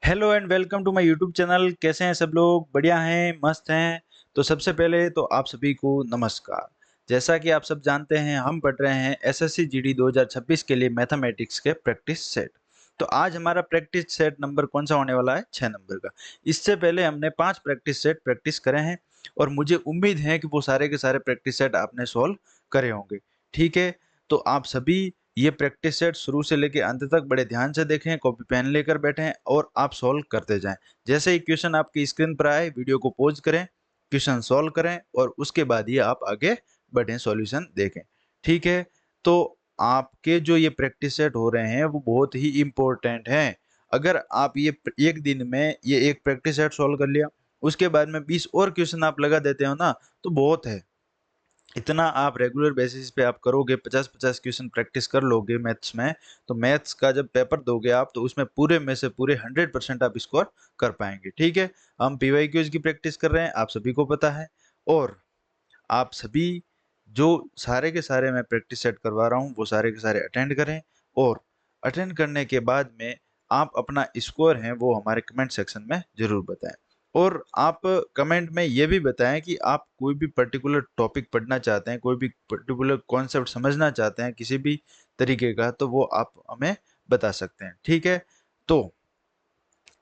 Hello and welcome to my YouTube channel. कैसे हैं सब लोग? बढ़िया हैं, मस्त हैं। तो सबसे पहले तो आप सभी को नमस्कार। जैसा कि आप सब जानते हैं, हम पढ़ रहे हैं एसएससी जीडी 2026 के लिए मैथमेटिक्स के प्रैक्टिस सेट। तो आज हमारा प्रैक्टिस सेट नंबर कौन सा होने वाला है? 6 नंबर का। इससे पहले हमने 5 प्रैक्टिस सेट प्रैक्टिस करे हैं और मुझे उम्मीद है कि वो सारे के सारे प्रैक्टिस सेट आपने सॉल्व करे होंगे। ठीक है, तो आप सभी ये प्रैक्टिस सेट शुरू से लेकर अंत तक बड़े ध्यान से देखें, कॉपी पेन लेकर बैठें और आप सॉल्व करते जाएं। जैसे ही क्वेश्चन आपकी स्क्रीन पर आए, वीडियो को पॉज करें, क्वेश्चन सॉल्व करें और उसके बाद ही आप आगे बढ़ें, सॉल्यूशन देखें। ठीक है, तो आपके जो ये प्रैक्टिस सेट हो रहे हैं वो बहुत ही इम्पोर्टेंट हैं। अगर आप ये एक दिन में ये एक प्रैक्टिस सेट सॉल्व कर लिया, उसके बाद में 20 और क्वेश्चन आप लगा देते हो ना, तो बहुत है। इतना आप रेगुलर बेसिस पे आप करोगे, 50-50 क्वेश्चन प्रैक्टिस कर लोगे मैथ्स में, तो मैथ्स का जब पेपर दोगे आप, तो उसमें पूरे में से पूरे 100% आप स्कोर कर पाएंगे। ठीक है, हम पीवाईक्यूज की प्रैक्टिस कर रहे हैं, आप सभी को पता है। और आप सभी जो सारे के सारे मैं प्रैक्टिस सेट करवा रहा हूँ, वो सारे के सारे अटेंड करें और अटेंड करने के बाद में आप अपना स्कोर है वो हमारे कमेंट सेक्शन में ज़रूर बताएं। और आप कमेंट में ये भी बताएं कि आप कोई भी पर्टिकुलर टॉपिक पढ़ना चाहते हैं, कोई भी पर्टिकुलर कॉन्सेप्ट समझना चाहते हैं किसी भी तरीके का, तो वो आप हमें बता सकते हैं। ठीक है, तो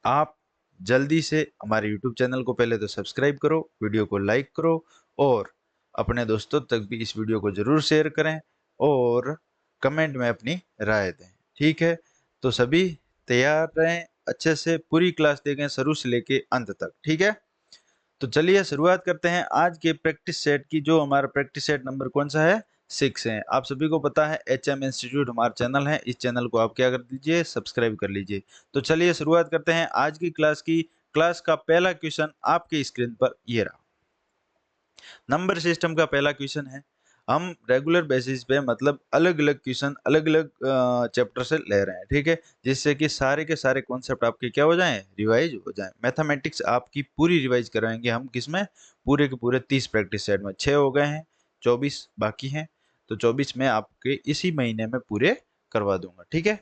आप जल्दी से हमारे YouTube चैनल को पहले तो सब्सक्राइब करो, वीडियो को लाइक करो और अपने दोस्तों तक भी इस वीडियो को ज़रूर शेयर करें और कमेंट में अपनी राय दें। ठीक है, तो सभी तैयार रहें, अच्छे से पूरी क्लास देखें शुरू से लेके अंत तक। ठीक है, तो चलिए शुरुआत करते हैं आज के प्रैक्टिस सेट की। जो हमारा प्रैक्टिस सेट नंबर कौन सा है? 6 है। आप सभी को पता है HM इंस्टीट्यूट हमारा चैनल है, इस चैनल को आप क्या कर दीजिए, सब्सक्राइब कर लीजिए। तो चलिए शुरुआत करते हैं आज की क्लास की। क्लास का पहला क्वेश्चन आपके स्क्रीन पर ये रहा। नंबर सिस्टम का पहला क्वेश्चन है। हम रेगुलर बेसिस पे मतलब अलग अलग क्वेश्चन अलग अलग चैप्टर से ले रहे हैं। ठीक है, जिससे कि सारे के सारे कॉन्सेप्ट आपके क्या हो जाएं, रिवाइज हो जाएं। मैथमेटिक्स आपकी पूरी रिवाइज कराएंगे हम, किसमें? पूरे के पूरे 30 प्रैक्टिस सेट में। 6 हो गए हैं, 24 बाकी हैं। तो 24 में आपके इसी महीने में पूरे करवा दूंगा। ठीक है,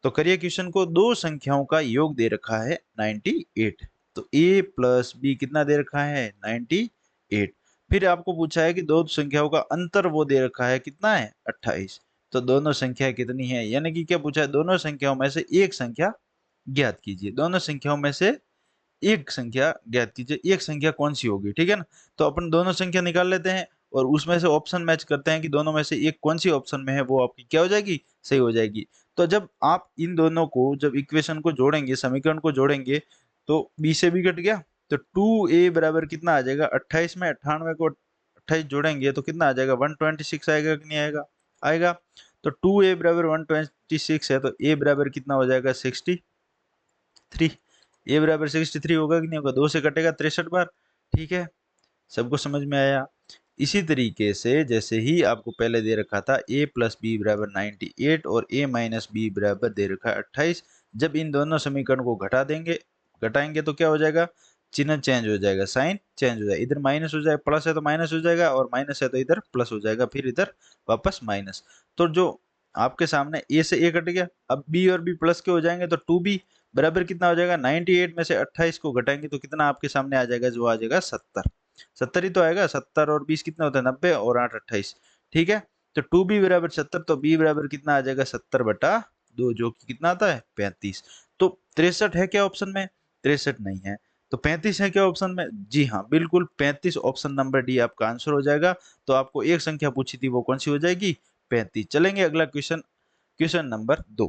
तो करिए क्वेश्चन को। दो संख्याओं का योग दे रखा है 98। तो a प्लस बी कितना दे रखा है? 98। फिर आपको पूछा है कि दो संख्याओं का अंतर वो दे रखा है, कितना है? 28। तो दोनों संख्या कितनी है? यानी कि क्या पूछा है? दोनों संख्याओं में से एक संख्या ज्ञात कीजिए। दोनों संख्याओं में से एक संख्या ज्ञात कीजिए। एक संख्या कौन सी होगी? ठीक है ना, तो अपन दोनों संख्या निकाल लेते हैं और उसमें से ऑप्शन मैच करते हैं कि दोनों में से एक कौन सी ऑप्शन में है, वो आपकी क्या हो जाएगी? सही हो जाएगी। तो जब आप इन दोनों को, जब इक्वेशन को जोड़ेंगे, समीकरण को जोड़ेंगे, तो बी से बी कट गया, तो 2a बराबर कितना आ जाएगा? 28 में 98 को 28 जोड़ेंगे तो कितना आ जाएगा? 126 आएगा कि नहीं आएगा? आएगा। तो 2a बराबर 126 है, तो a बराबर कितना हो जाएगा? 63। ए बराबर 63 होगा कि नहीं होगा? 2 से कटेगा 63 बार। ठीक है, सबको समझ में आया? इसी तरीके से जैसे ही आपको पहले दे रखा था a प्लस बी बराबर 98 और a माइनस बी बराबर दे रखा है 28, जब इन दोनों समीकरण को घटाएंगे तो क्या हो जाएगा? चिन्ह चेंज हो जाएगा, साइन चेंज हो जाएगा। इधर माइनस हो जाएगा, प्लस है तो माइनस हो जाएगा, और माइनस है तो इधर प्लस हो जाएगा, फिर इधर वापस माइनस। तो जो आपके सामने a से a कट गया, अब b और b प्लस के हो जाएंगे, तो 2b बराबर कितना हो जाएगा? 98 में से 28 को घटाएंगे तो कितना आपके सामने आ जाएगा? जो आ जाएगा 70। 70 ही तो आएगा। 70 और 20 कितना होता है? 90 और 8 28। ठीक है, तो 2b बराबर 70, तो b बराबर कितना आ जाएगा? 70/2, जो कि कितना आता है? 35। तो 63 है क्या ऑप्शन में? 63 नहीं है। तो 35 है क्या ऑप्शन में? जी हाँ, बिल्कुल 35, ऑप्शन नंबर डी आपका आंसर हो जाएगा। तो आपको एक संख्या पूछी थी, वो कौन सी हो जाएगी? 35। चलेंगे अगला क्वेश्चन, क्वेश्चन नंबर 2।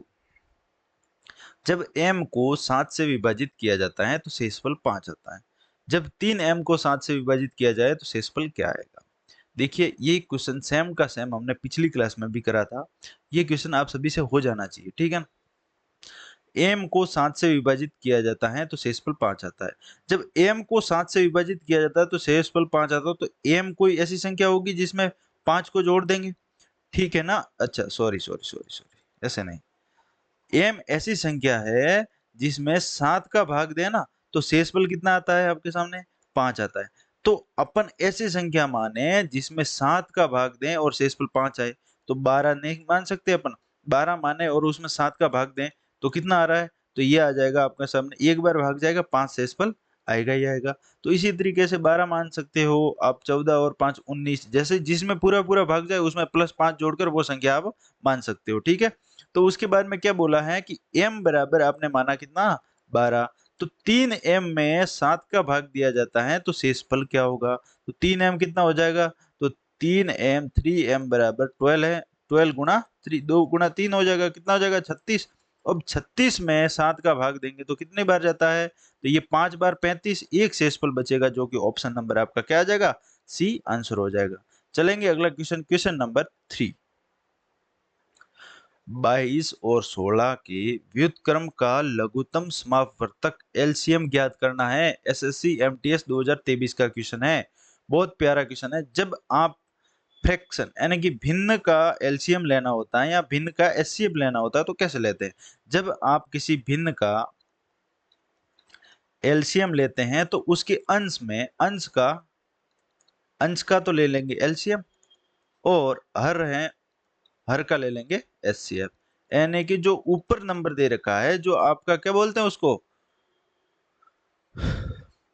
जब m को 7 से विभाजित किया जाता है तो शेषफल 5 आता है। जब 3m को 7 से विभाजित किया जाए तो शेषफल क्या आएगा? देखिए, ये क्वेश्चन सेम का सेम हमने पिछली क्लास में भी करा था। ये क्वेश्चन आप सभी से हो जाना चाहिए। ठीक है ना, m को 7 से विभाजित किया जाता है तो शेषफल 5 आता है। जब m को 7 से विभाजित किया जाता है तो शेषफल 5 आता है, तो m कोई ऐसी संख्या होगी जिसमें 5 को जोड़ देंगे। ठीक है ना? अच्छा, सॉरी सॉरी सॉरी सॉरी, ऐसे नहीं। m ऐसी संख्या है जिसमें 7 का भाग देना तो शेषफल कितना आता है आपके सामने? 5 आता है। तो अपन ऐसी संख्या माने जिसमें 7 का भाग दें और शेषफल 5 आए, तो 12 नहीं मान सकते अपन? 12 माने और उसमें 7 का भाग दें तो कितना आ रहा है? तो ये आ जाएगा आपके सामने, एक बार भाग जाएगा 5 शेषफल आएगा ही आएगा। तो इसी तरीके से 12 मान सकते हो आप, 14 और 5 19, जैसे जिसमें पूरा पूरा भाग जाए उसमें +5 जोड़कर वो संख्या आप मान सकते हो, ठीक है। तो उसके बाद में क्या बोला है कि m बराबर आपने माना कितना 12, तो 3m में 7 का भाग दिया जाता है तो शेषफल क्या होगा, तो 3m कितना हो जाएगा, तो 3m 3m बराबर 12 है, 12 गुणा 3, 2 गुणा 3 हो जाएगा, कितना हो जाएगा 36। अब 36 में 7 का भाग देंगे तो कितनी बार जाता है, तो ये 5 बार 35, एक शेषफल बचेगा जो कि ऑप्शन नंबर आपका क्या आ जाएगा, सी आंसर हो जाएगा। चलेंगे अगला क्वेश्चन, क्वेश्चन नंबर 3। 22 और 16 के व्युत्क्रम का लघुत्तम समापवर्तक एलसीएम ज्ञात करना है। एसएससी एमटीएस 2023 का क्वेश्चन है, बहुत प्यारा क्वेश्चन है। जब आप फ्रैक्शन यानी कि भिन्न का एलसीएम लेना होता है या भिन्न का एचसीएफ लेना होता है तो कैसे लेते हैं, जब आप किसी भिन्न का एलसीएम लेते हैं तो उसके अंश का तो ले लेंगे एलसीएम, और हर का ले लेंगे एचसीएफ। यानी कि जो ऊपर नंबर दे रखा है, जो आपका क्या बोलते हैं उसको,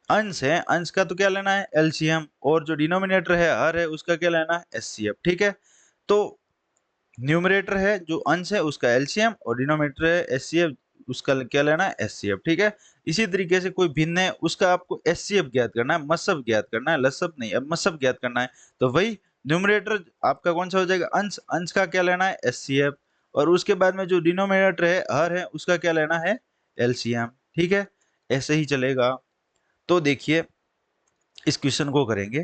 अंश है, अंश का तो क्या लेना है एलसीएम, और जो डिनोमिनेटर है हर है उसका क्या लेना है एचसीएफ, ठीक है। तो न्यूमरेटर है जो अंश है उसका एलसीएम, और डिनोमिनेटर है एचसीएफ, उसका क्या लेना है एचसीएफ, ठीक है। इसी तरीके से कोई भिन्न है उसका आपको एचसीएफ ज्ञात करना है, मसब ज्ञात करना है, लसब नहीं, अब मसब ज्ञात करना है। तो वही न्यूमरेटर आपका कौन सा हो जाएगा, अंश, अंश का क्या लेना है एचसीएफ, और उसके बाद में जो डिनोमिनेटर है हर है उसका क्या लेना है एलसीएम, ठीक है। ऐसे ही चलेगा। तो देखिए इस क्वेश्चन को करेंगे।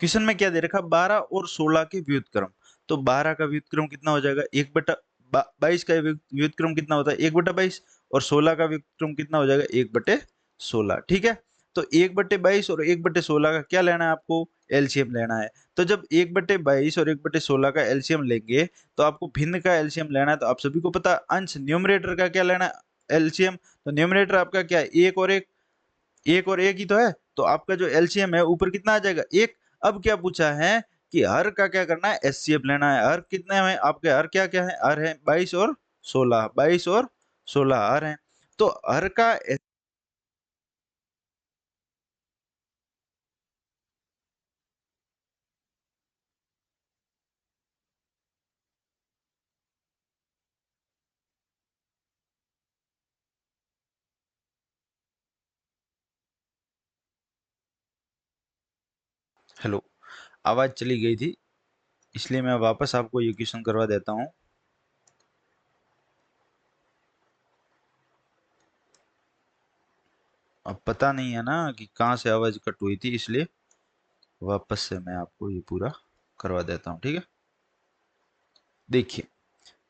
क्वेश्चन में क्या दे रखा, 12 और 16 के व्युत्क्रम, तो 12 का व्युत्क्रम कितना हो जाएगा 1/22 का व्युत्क्रम कितना होता है 1/22, और 16 का व्युत्क्रम कितना हो जाएगा 1/16, ठीक है। तो 1/22 और 1/16 का क्या लेना है आपको, एलसीएम लेना है। तो जब 1/22 और 1/16 का एलसीएम लेंगे तो आपको भिन्न का एलसीएम लेना है, तो आप सभी को पता अंश न्यूमरेटर का क्या लेना है एलसीएम, तो न्यूमरेटर आपका क्या है एक और एक ही तो है, तो आपका जो एलसीएम है ऊपर कितना आ जाएगा एक। अब क्या पूछा है कि हर का क्या करना है एचसीएफ लेना है। हर कितने हैं आपके, हर क्या क्या है, हर है 22 और 16, 22 और 16 हर है। तो हर का हेलो, आवाज चली गई थी इसलिए मैं वापस आपको ये क्वेश्चन करवा देता हूँ। अब पता नहीं है ना कि कहाँ से आवाज कट हुई थी, इसलिए वापस से मैं आपको ये पूरा करवा देता हूँ, ठीक है। देखिए,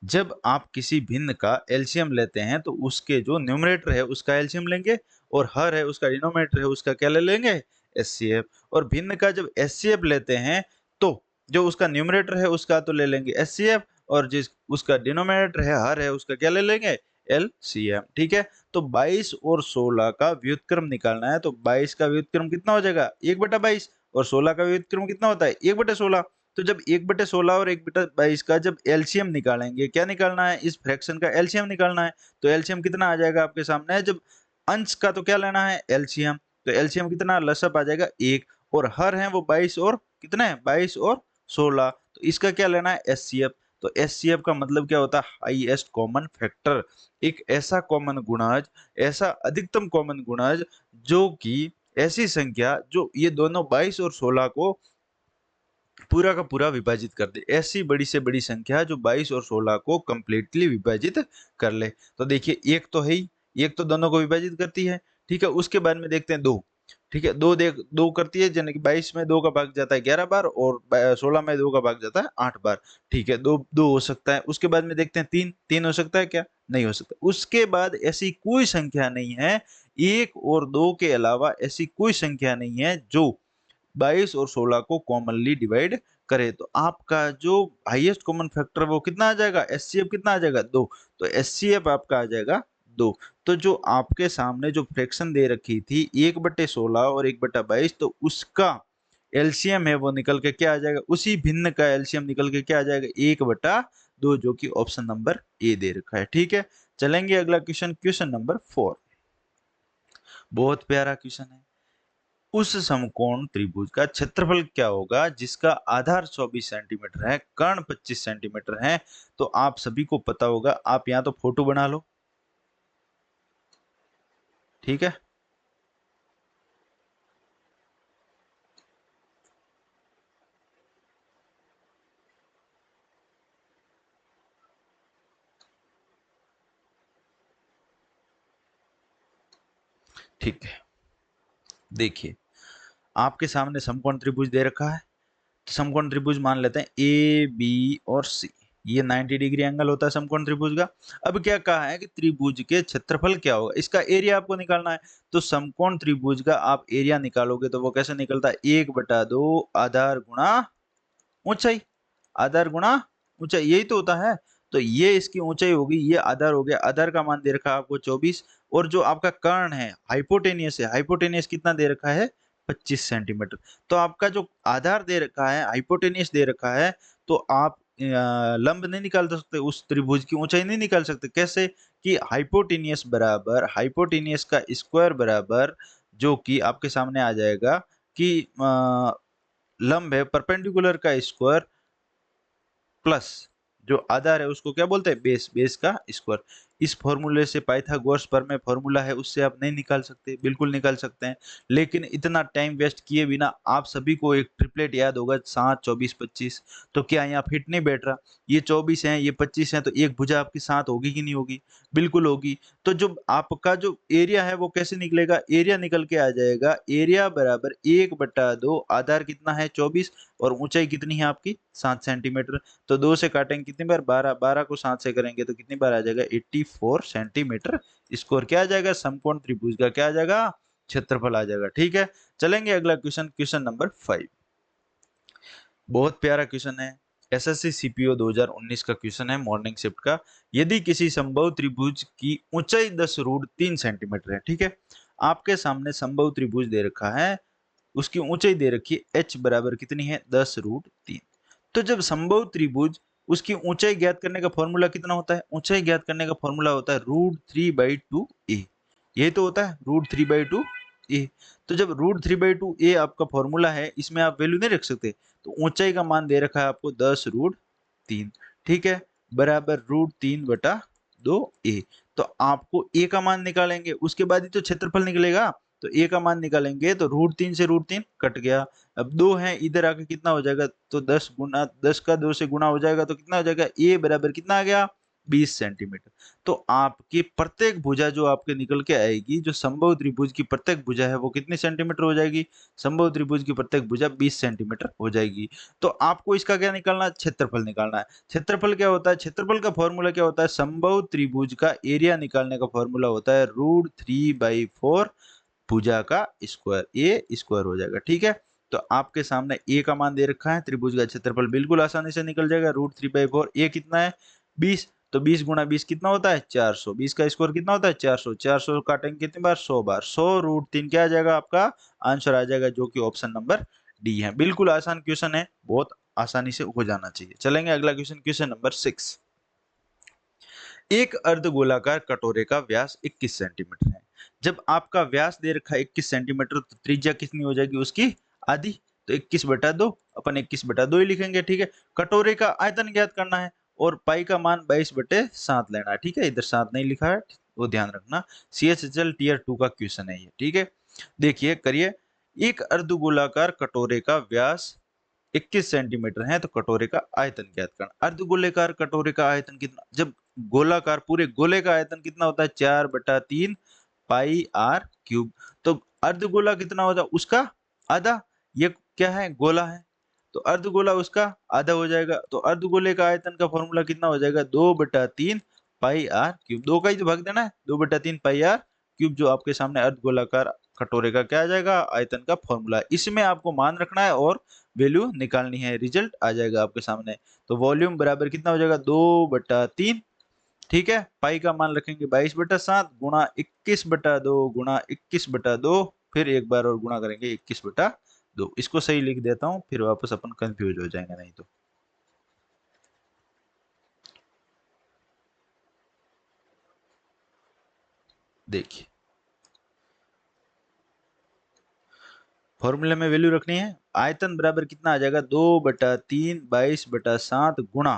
जब आप किसी भिन्न का एलसीएम लेते हैं तो उसके जो न्यूमरेटर है उसका एलसीएम लेंगे, और हर है उसका डिनोमिनेटर है उसका क्या ले लेंगे एचसीएफ। और भिन्न का जब एचसीएफ लेते हैं तो जो उसका न्यूमरेटर है उसका तो ले लेंगे एचसीएफ, और जिस उसका डिनोमिनेटर है हर है उसका क्या ले लेंगे एलसीएम, ठीक है। तो 22 और 16 का व्युत्क्रम निकालना है, तो 22 का व्युत्क्रम कितना हो जाएगा 1/22, और 16 का व्युत्क्रम कितना होता है 1/16। तो जब 1/16 और 1/22 का जब एलसीएम निकालेंगे, क्या निकालना है इस फ्रैक्शन का एलसीएम निकालना है, तो एलसीएम कितना आ जाएगा आपके सामने है। जब अंश का तो क्या लेना है एलसीएम, तो एलसीएम कितना लसअप आ जाएगा 1, और हर है वो 22 और कितना है 22 और 16, तो इसका क्या लेना है एचसीएफ। तो एचसीएफ का मतलब क्या होता है हाईएस्ट कॉमन फैक्टर, एक ऐसा कॉमन गुणज, ऐसा अधिकतम कॉमन गुणज जो कि ऐसी संख्या जो ये दोनों 22 और 16 को पूरा का पूरा विभाजित कर दे, ऐसी बड़ी से बड़ी संख्या जो 22 और 16 को कंप्लीटली विभाजित कर ले। तो देखिए एक तो है ही, एक तो दोनों को विभाजित करती है, ठीक है। उसके बाद में देखते हैं दो, ठीक है, दो करती है, यानी कि 22 में 2 का भाग जाता है 11 बार, और 16 में 2 का भाग जाता है 8 बार, ठीक है। दो दो हो सकता है। उसके बाद में देखते हैं तीन हो सकता है क्या, नहीं हो सकता। उसके बाद ऐसी कोई संख्या नहीं है, एक और दो के अलावा ऐसी कोई संख्या नहीं है जो 22 और 16 को कॉमनली डिवाइड करे। तो आपका जो हाईएस्ट कॉमन फैक्टर वो कितना आ जाएगा एचसीएफ कितना आ जाएगा 2, तो एचसीएफ आपका आ जाएगा 2। तो जो आपके सामने जो फ्रैक्शन दे रखी थी 1/16 और 1/22, तो उसका एलसीएम है वो निकल के क्या आ जाएगा, उसी भिन्न का एलसीएम निकल के क्या आ जाएगा 1/2, जो कि ऑप्शन नंबर ए दे रखा है, ठीक है। चलेंगे अगला क्वेश्चन, क्वेश्चन नंबर 4। बहुत प्यारा क्वेश्चन है। उस समकोण त्रिभुज का क्षेत्रफल क्या होगा जिसका आधार 24 सेंटीमीटर है, कर्ण 25 सेंटीमीटर है? तो आप सभी को पता होगा, आप यहाँ तो फोटो बना लो, ठीक है। ठीक है, देखिए आपके सामने समकोण त्रिभुज दे रखा है। समकोण त्रिभुज मान लेते हैं ए बी और सी, ये 90 डिग्री एंगल होता है समकोण त्रिभुज का। अब क्या कहा है कि त्रिभुज के क्षेत्रफल क्या होगा, इसका एरिया आपको निकालना है। तो समकोण त्रिभुज का आप एरिया निकालोगे तो वो कैसे निकलता है, 1/2 आधार गुणा ऊंचाई, आधार गुणा ऊंचाई, यही तो होता है। तो ये इसकी ऊंचाई होगी, ये आधार हो गया, आधार का मान दे रखा है आपको 24, और जो आपका कर्ण है हाइपोटेनियस है, हाइपोटेनियस कितना दे रखा है, 25 सेंटीमीटर। तो आपका जो आधार दे रखा है, हाइपोटेनियस दे रखा है, तो आप लंब नहीं निकाल सकते, उस त्रिभुज की ऊंचाई नहीं निकाल सकते। कैसे कि हाइपोटेनियस बराबर हाइपोटेनियस का स्क्वायर बराबर, जो कि आपके सामने आ जाएगा कि लंब है परपेंडिकुलर का स्क्वायर प्लस जो आधार है उसको क्या बोलते हैं, बेस, बेस का स्क्वायर। इस फॉर्मूले से पाइथागोरस प्रमेय फॉर्मूला है, उससे आप नहीं निकाल सकते, बिल्कुल निकाल सकते हैं। लेकिन इतना टाइम वेस्ट किए बिना आप सभी को एक ट्रिपलेट याद होगा, 7, 24, 25। तो क्या यहाँ फिट नहीं बैठ रहा, ये 24 है, ये 25 है, तो एक भुजा आपकी 7 होगी कि नहीं होगी, बिल्कुल होगी। तो जो आपका जो एरिया है वो कैसे निकलेगा, एरिया निकल के आ जाएगा, एरिया बराबर 1/2, आधार कितना है 24, और ऊंचाई कितनी है आपकी 7 सेंटीमीटर। तो 2 से काटेंगे कितनी बार, 12, 12 को 7 से करेंगे तो कितनी बार आ जाएगा, 84 सेंटीमीटर स्क्वायर। क्या आ जाएगा, समकोण त्रिभुज का क्या आ जाएगा, क्षेत्रफल आ जाएगा। ठीक है, चलेंगे अगला क्वेश्चन, क्वेश्चन नंबर 5। बहुत प्यारा क्वेश्चन है, एसएससी सीपीओ 2019 का क्वेश्चन है, मॉर्निंग शिफ्ट का। यदि किसी समबाहु त्रिभुज की ऊंचाई 10√3 सेंटीमीटर है, ठीक है, आपके सामने समबाहु त्रिभुज दे रखा है, उसकी ऊंचाई दे रखी है h बराबर कितनी है, 10√3। तो जब समबाहु त्रिभुज, उसकी ऊंचाई ज्ञात करने का फॉर्मूला कितना होता है, ऊंचाई ज्ञात करने का फॉर्मूला होता है √3/2a, यही तो होता है √3/2a। तो जब √3/2a आपका फॉर्मूला है, इसमें आप वैल्यू नहीं रख सकते, तो ऊंचाई का मान दे रखा है आपको 10√3, ठीक है, बराबर √3/2a। तो आपको a का मान निकालेंगे, उसके बाद ही तो क्षेत्रफल निकलेगा। तो a का मान निकालेंगे तो √3 से √3 कट गया। अब 2 है, इधर आके कितना हो जाएगा, तो 10 गुना 10 का 2 से गुना हो जाएगा, तो कितना हो जाएगा, a बराबर कितना आ गया, 20 सेंटीमीटर। तो आपकी प्रत्येक भुजा जो आपके निकल के आएगी, जो समबाहु त्रिभुज की प्रत्येक भुजा है वो कितनी सेंटीमीटर हो जाएगी, समबाहु त्रिभुज की प्रत्येक भुजा 20 सेंटीमीटर हो जाएगी। तो आपको इसका क्या निकालना है, क्षेत्रफल निकालना है। क्षेत्रफल क्या होता है, क्षेत्रफल का फॉर्मूला क्या होता है, समबाहु त्रिभुज का एरिया निकालने का फॉर्मूला होता है √3/4 भुजा का स्क्वायर, ए स्क्वायर हो जाएगा। ठीक है, तो आपके सामने ए का मान दे रखा है, त्रिभुज का क्षेत्रफल बिल्कुल आसानी से निकल जाएगा, √3/4, ए कितना है 20, तो 20 गुणा 20 कितना होता है 400, 20 का स्क्वायर कितना होता है 400, 400 काटेंगे कितनी बार 100 बार, 100√3 क्या आ जाएगा, आपका आंसर आ जाएगा, जो कि ऑप्शन नंबर डी है। बिल्कुल आसान क्वेश्चन है, बहुत आसानी से हो जाना चाहिए। चलेंगे अगला क्वेश्चन, क्वेश्चन नंबर 6। एक अर्धगोलाकार कटोरे का व्यास 21 सेंटीमीटर है। जब आपका व्यास दे रखा है 21 सेंटीमीटर, तो त्रिज्या कितनी हो जाएगी उसकी, आधी। तो 21/2, अपन 21/2 ही लिखेंगे। ठीक है, कटोरे का आयतन ज्ञात करना है, और पाई का मान 22/7 लेना है। ठीक है, इधर 7 नहीं लिखा है, वो ध्यान रखना। CHSL टीयर 2 का क्वेश्चन है ये। ठीक है, देखिए करिए, एक अर्धगोलाकार कटोरे का व्यास 21 सेंटीमीटर है, तो कटोरे का आयतन ज्ञात करना। अर्धगोलाकार कटोरे का आयतन कितना, जब गोलाकार पूरे गोले का आयतन कितना होता है, 4/3 पाई आर क्यूब। तो अर्धगोला कितना होता है, उसका आधा। ये क्या है, गोला है, तो अर्धगोला उसका आधा हो जाएगा। तो अर्धगोले का आयतन का फॉर्मूला कितना हो जाएगा, 2/3 पाई आर क्यूब। 2 का ही तो भाग देना है, 2/3 पाई आर क्यूब, जो आपके सामने अर्धगोलाकार कटोरे का क्या आ जाएगा, आयतन का फॉर्मूला। इसमें आपको मान रखना है और वैल्यू निकालनी है, रिजल्ट आ जाएगा आपके सामने। तो वॉल्यूम बराबर कितना हो जाएगा, 2/3, ठीक है, पाई का मान रखेंगे 22/7 गुणा 21/2 गुणा 21/2, फिर एक बार और गुणा करेंगे 21/2। इसको सही लिख देता हूं, फिर वापस अपन कंफ्यूज हो जाएंगे नहीं तो। देखिए फॉर्मूले में वैल्यू रखनी है, आयतन बराबर कितना आ जाएगा 2/3 22/7 गुणा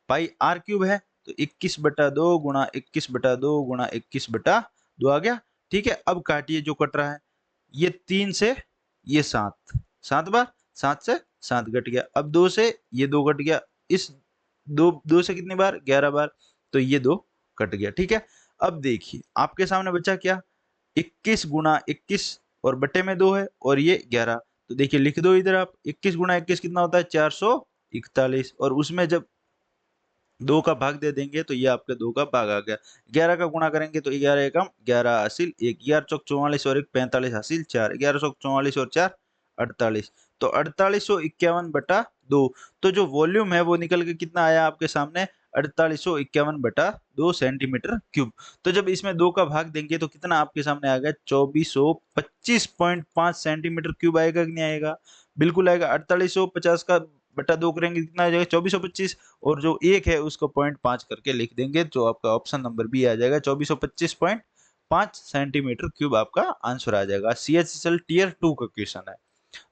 पाई आर क्यूब है, तो 21/2 गुणा 21/2 गुणा 21/2 आ गया। ठीक है, अब काटिए जो कट रहा है, ये 3 से ये 7, 7 बार, 7 से 7 घट गया, अब 2 से ये 2 घट गया, इस 2 से कितनी बार 11 बार, तो ये 2 कट गया। ठीक है, अब देखिए आपके सामने बचा क्या, 21 गुणा 21 और बटे में 2 है और ये 11, तो देखिए लिख दो इधर आप, 21 गुणा 21 कितना होता है 441, और उसमें जब 2 का भाग दे देंगे तो ये आपके 2 का भाग आ गया। 11 का गुणा करेंगे तो 11 एकम 11 हासिल 1, 11 चौक 44 और 1 45 हासिल 4, 11 चौक 44 और 4 48, तो 4851/2। तो जो वॉल्यूम है वो निकल के कितना आया आपके सामने 4851/2 सेंटीमीटर क्यूब। तो जब इसमें 2 का भाग देंगे तो कितना आपके सामने आ गया 2425.5 सेंटीमीटर क्यूब आएगा कि नहीं आएगा, बिल्कुल आएगा। 4850 का बटा 2 करेंगे कितना आ जाएगा 2425, और जो 1 है उसको 0.5 करके लिख देंगे, जो आपका ऑप्शन नंबर बी आ जाएगा 2425.5 सेंटीमीटर क्यूब आपका आंसर आ जाएगा। CHSL टीयर 2 का क्वेश्चन है।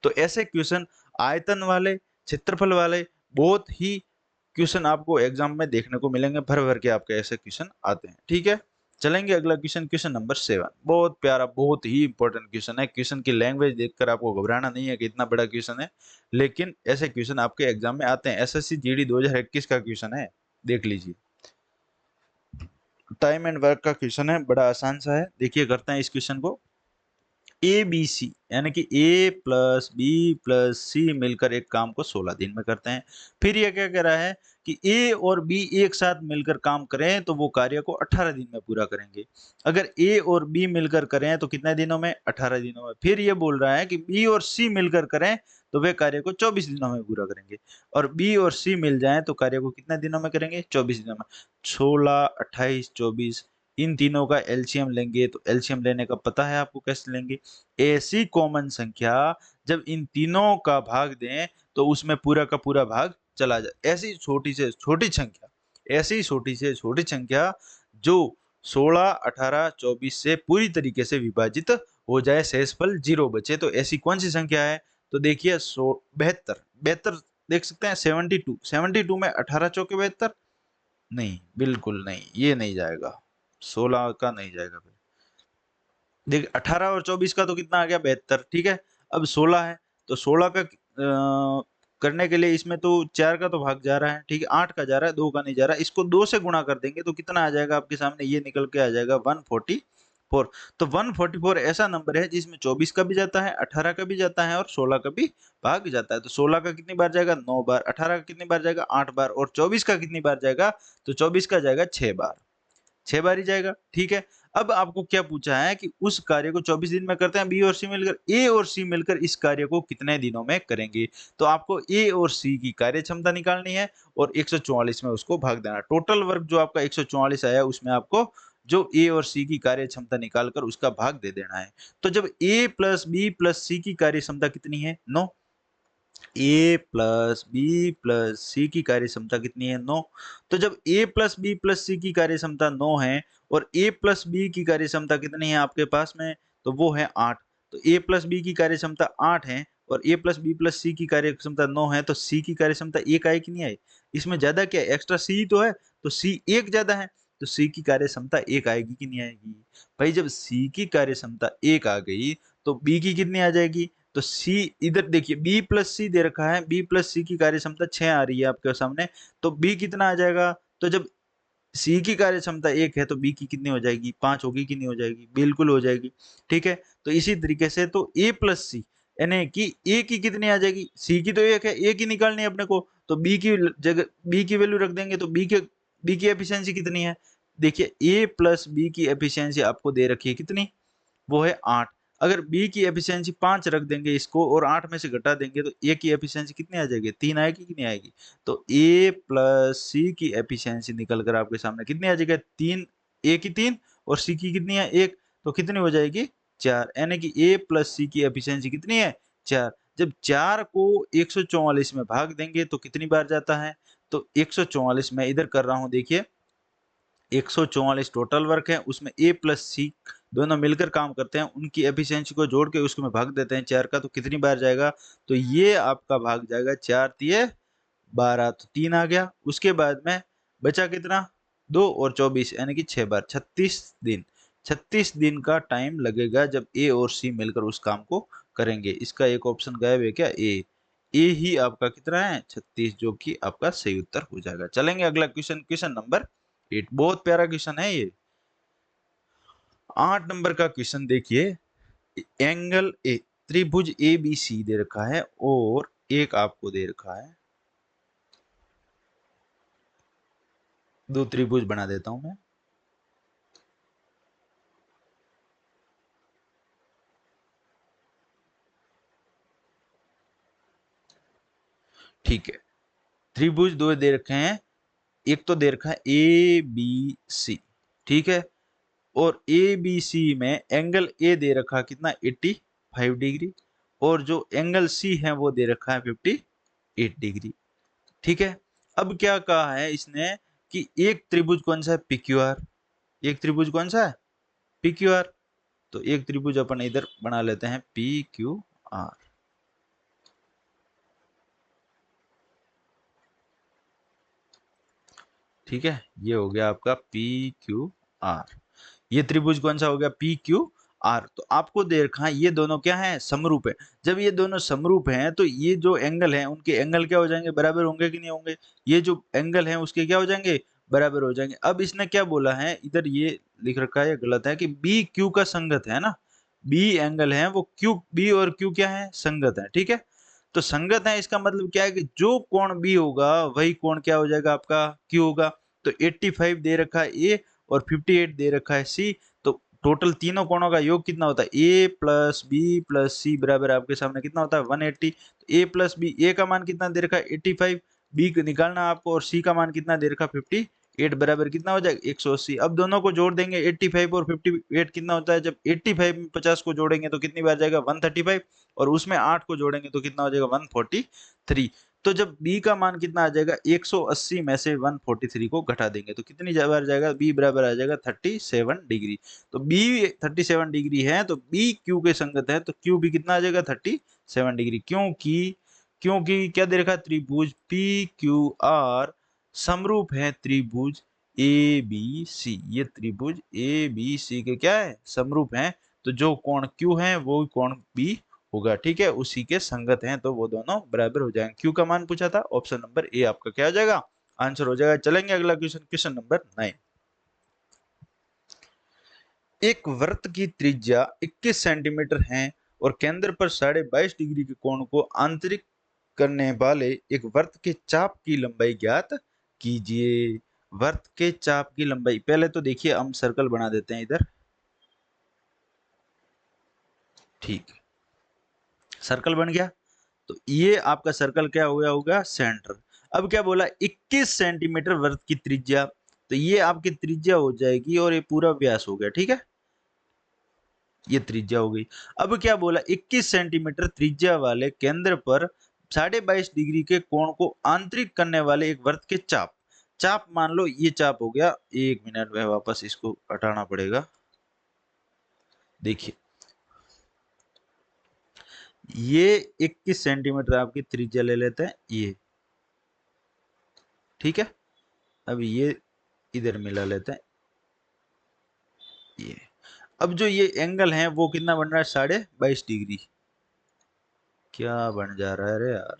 तो ऐसे क्वेश्चन आयतन वाले, क्षेत्रफल वाले बहुत ही क्वेश्चन आपको एग्जाम में देखने को मिलेंगे, भर भर के आपके ऐसे क्वेश्चन आते हैं। ठीक है, चलेंगे अगला क्वेश्चन, क्वेश्चन नंबर 7, बहुत प्यारा, बहुत ही इंपॉर्टेंट क्वेश्चन है। क्वेश्चन की लैंग्वेज देखकर आपको घबराना नहीं है कि इतना बड़ा क्वेश्चन है, लेकिन ऐसे क्वेश्चन आपके एग्जाम में आते हैं। SSC GD 2021 का क्वेश्चन है, देख लीजिए। टाइम एंड वर्क का क्वेश्चन है, बड़ा आसान सा है, देखिए करते हैं इस क्वेश्चन को। ABC यानी कि A+B+C मिलकर एक काम को 16 दिन में करते हैं। फिर ये क्या कह रहा है कि A और B एक साथ मिलकर काम करें तो वो कार्य को 18 दिन में पूरा करेंगे। अगर A और B मिलकर करें तो कितने दिनों में, 18 दिनों में। फिर ये बोल रहा है कि B और C मिलकर करें तो वे कार्य को 24 दिनों में पूरा करेंगे, और B और C मिल जाएं तो कार्य को कितने दिनों में करेंगे, 24 दिनों में। 16, 28, 24, इन तीनों का एलसीएम लेंगे, तो एलसीएम लेने का पता है आपको कैसे लेंगे। ऐसी कॉमन संख्या जब इन तीनों का भाग दें तो उसमें पूरा का पूरा भाग चला जाए। ऐसी छोटी से छोटी संख्या, ऐसी छोटी से छोटी संख्या जो 16, 18, 24 से पूरी तरीके से विभाजित हो जाए, शेषफल 0 बचे, तो ऐसी कौन सी संख्या है, तो देखिए 72, 72 देख सकते हैं। 72, 72 में 18 चौके 72, नहीं बिल्कुल नहीं, ये नहीं जाएगा, 16 का नहीं जाएगा। देख 18 और 24 का तो कितना आ गया 72, ठीक है। अब 16 है तो 16 का करने के लिए इसमें तो 4 का तो भाग जा रहा है, ठीक है, 8 का जा रहा है, 2 का नहीं जा रहा है। इसको 2 से गुणा कर देंगे तो कितना आ जाएगा आपके सामने, ये निकल के आ जाएगा 144। तो 144 ऐसा नंबर है जिसमें 24 का भी जाता है, 18 का भी जाता है और 16 का भी भाग जाता है। तो 16 का कितनी बार जाएगा 9 बार, 18 का कितनी बार जाएगा 8 बार, और 24 का कितनी बार जाएगा, तो 24 का जाएगा 6 बार, 6 बार ही जाएगा। ठीक है, अब आपको क्या पूछा है कि उस कार्य को 24 दिन में करते हैं, बी और सी मिलकर, ए और सी मिलकर इस कार्य को कितने दिनों में करेंगे। तो आपको ए और सी की कार्य क्षमता निकालनी है और 144 में उसको भाग देना। टोटल वर्क जो आपका 144 आया उसमें आपको जो ए और सी की कार्य क्षमता निकालकर उसका भाग दे देना है। तो जब ए प्लस बी प्लस सी की कार्य क्षमता कितनी है 9, ए प्लस बी प्लस सी की कार्य क्षमता कितनी है 9। तो जब ए प्लस बी प्लस सी की कार्य क्षमता 9 है और ए प्लस बी की कार्य क्षमता कितनी है आपके पास में, तो वो है 8। तो ए प्लस बी की कार्य क्षमता 8 है और ए प्लस बी प्लस सी की कार्य क्षमता 9 है, तो सी की कार्य क्षमता 1 आए कि नहीं आए, इसमें ज्यादा क्या एक्स्ट्रा सी तो है, तो सी 1 ज्यादा है, तो सी की कार्य क्षमता 1 आएगी कि नहीं आएगी। भाई जब सी की कार्य क्षमता 1 आ गई तो बी की कितनी आ जाएगी, तो सी इधर देखिए बी प्लस सी दे रखा है, बी प्लस सी की कार्य क्षमता 6 आ रही है आपके सामने, तो बी कितना आ जाएगा, तो जब सी की कार्य क्षमता 1 है तो बी की कितनी हो जाएगी 5 होगी कि नहीं हो जाएगी, बिल्कुल हो जाएगी। ठीक है, तो इसी तरीके से तो ए प्लस सी यानी कि ए की कितनी आ जाएगी, सी की तो 1 है, ए की निकालनी है अपने को, तो बी की जगह बी की वैल्यू रख देंगे, तो बी की एफिशिएंसी कितनी है, देखिए ए प्लस बी की एफिशिएंसी आपको दे रखी है कितनी, वो है 8। अगर बी की एफिशिएंसी 5 रख देंगे इसको और 8 में से घटा देंगे तो ए की एफिशिएंसी कितनी आ जाएगी 3 आएगी कि नहीं आएगी, तो ए प्लस सी की एफिशिएंसी निकल कर आपके सामने कितनी आ जाएगी 3, ए की 3 और सी की कितनी है 1, तो कितनी हो जाएगी 4, यानी कि ए प्लस सी की एफिशिएंसी कितनी है 4। जब 4 को 144 में भाग देंगे तो कितनी बार जाता है, तो 144 में इधर कर रहा हूं देखिए 144 टोटल वर्क है, उसमें ए प्लस सी दोनों मिलकर काम करते हैं, उनकी एफिशिएंसी को जोड़ के उसको में भाग देते हैं 4 का, तो कितनी बार जाएगा, तो ये आपका भाग जाएगा 4 तिये 12, तो 3 आ गया। उसके बाद में बचा कितना, 2 और 24 यानी कि 6 बार, 36 दिन। 36 दिन का टाइम लगेगा जब ए और सी मिलकर उस काम को करेंगे। इसका एक ऑप्शन गायब है क्या, ए ही आपका कितना है 36, जो कि आपका सही उत्तर हो जाएगा। चलेंगे अगला क्वेश्चन, क्वेश्चन नंबर 8। बहुत प्यारा क्वेश्चन है ये। 8 नंबर का क्वेश्चन देखिए, एंगल ए, त्रिभुज ए बी सी दे रखा है और एक आपको दे रखा है, दो त्रिभुज बना देता हूं मैं। ठीक है, त्रिभुज दो दे रखे हैं, एक तो दे रखा है ए बी सी, ठीक है, और ए बी सी में एंगल ए दे रखा कितना 85 डिग्री, और जो एंगल सी है वो दे रखा है 58 डिग्री। ठीक है, अब क्या कहा है इसने कि एक त्रिभुज कौन सा है, पी क्यू आर। एक त्रिभुज कौन सा है, पी क्यू आर। तो एक त्रिभुज अपन इधर बना लेते हैं पी क्यू आर। ठीक है, ये हो गया आपका पी क्यू आर। ये त्रिभुज कौन सा हो गया, पी क्यू आर। तो आपको दे रखा है ये दोनों क्या है, समरूप है। जब ये दोनों समरूप हैं तो ये जो एंगल है उनके एंगल क्या हो जाएंगे, बराबर होंगे कि नहीं होंगे। ये जो एंगल है उसके क्या हो जाएंगे, बराबर हो जाएंगे। अब इसने क्या बोला है, इधर ये लिख रखा है, ये गलत है कि बी क्यू का संगत है ना। बी एंगल है वो क्यू, बी और क्यू क्या है, संगत है। ठीक है, तो संगत है इसका मतलब क्या है कि जो कोण बी होगा वही कोण क्या हो जाएगा, आपका क्यू होगा। तो 85 दे रखा है ए और 58 दे रखा है सी, तो टोटल तीनों कोणों का योग कितना होता है, ए प्लस बी प्लस सी बराबर आपके सामने कितना होता है 180। तो ए प्लस बी, ए का मान कितना दे रखा है 85, बी को निकालना आपको, और सी का मान कितना दे रखा 58 बराबर कितना हो जाएगा 180। अब दोनों को जोड़ देंगे, 85 और 58 कितना होता है, जब 85 में 50 को जोड़ेंगे तो कितनी बार जाएगा 135, और उसमें 8 को जोड़ेंगे तो कितना हो जाएगा 143। तो जब b का मान कितना आ जाएगा, 180 में से 143 को घटा देंगे तो कितनी बार जाएगा, b बराबर आ जाएगा 37 डिग्री। तो b 37 डिग्री है, तो b q के संगत है, तो q भी कितना आ जाएगा 37 डिग्री। क्योंकि क्योंकि क्या दे रखा है, त्रिभुज पी क्यू आर समरूप है त्रिभुज ए बी सी। ये त्रिभुज ए बी सी के क्या है, समरूप हैं। तो जो कोण q है वो कोण b होगा। ठीक है, उसी के संगत हैं, तो वो दोनों बराबर हो जाएंगे। क्यू का मान पूछा था, ऑप्शन नंबर ए आपका क्या हो जाएगा, आंसर हो जाएगा। चलेंगे अगला क्वेश्चन, क्वेश्चन नंबर 9। एक वृत्त की त्रिज्या 21 सेंटीमीटर है और केंद्र पर 22.5 डिग्री के कोण को आंतरिक करने वाले एक वृत्त के चाप की लंबाई ज्ञात कीजिए। वृत्त के चाप की लंबाई, पहले तो देखिए हम सर्कल बना देते हैं इधर। ठीक, सर्कल बन गया। तो ये आपका सर्कल क्या हो गया होगा, सेंटर। अब क्या बोला, 21 सेंटीमीटर वृत्त की त्रिज्या, तो ये आपकी त्रिज्या हो जाएगी और ये पूरा व्यास हो गया। ठीक है, ये त्रिज्या हो गई। अब क्या बोला, 21 सेंटीमीटर त्रिज्या वाले केंद्र पर 22.5 डिग्री के कोण को आंतरिक करने वाले एक वृत्त के चाप। चाप मान लो ये चाप हो गया, एक मिनट में वापस इसको हटाना पड़ेगा। देखिए ये 21 सेंटीमीटर आपकी त्रिज्या ले लेते हैं ये। ठीक है, अब ये इधर मिला लेते हैं ये। अब जो ये एंगल है वो कितना बन रहा है, 22.5 डिग्री। क्या बन जा रहा है रे यार,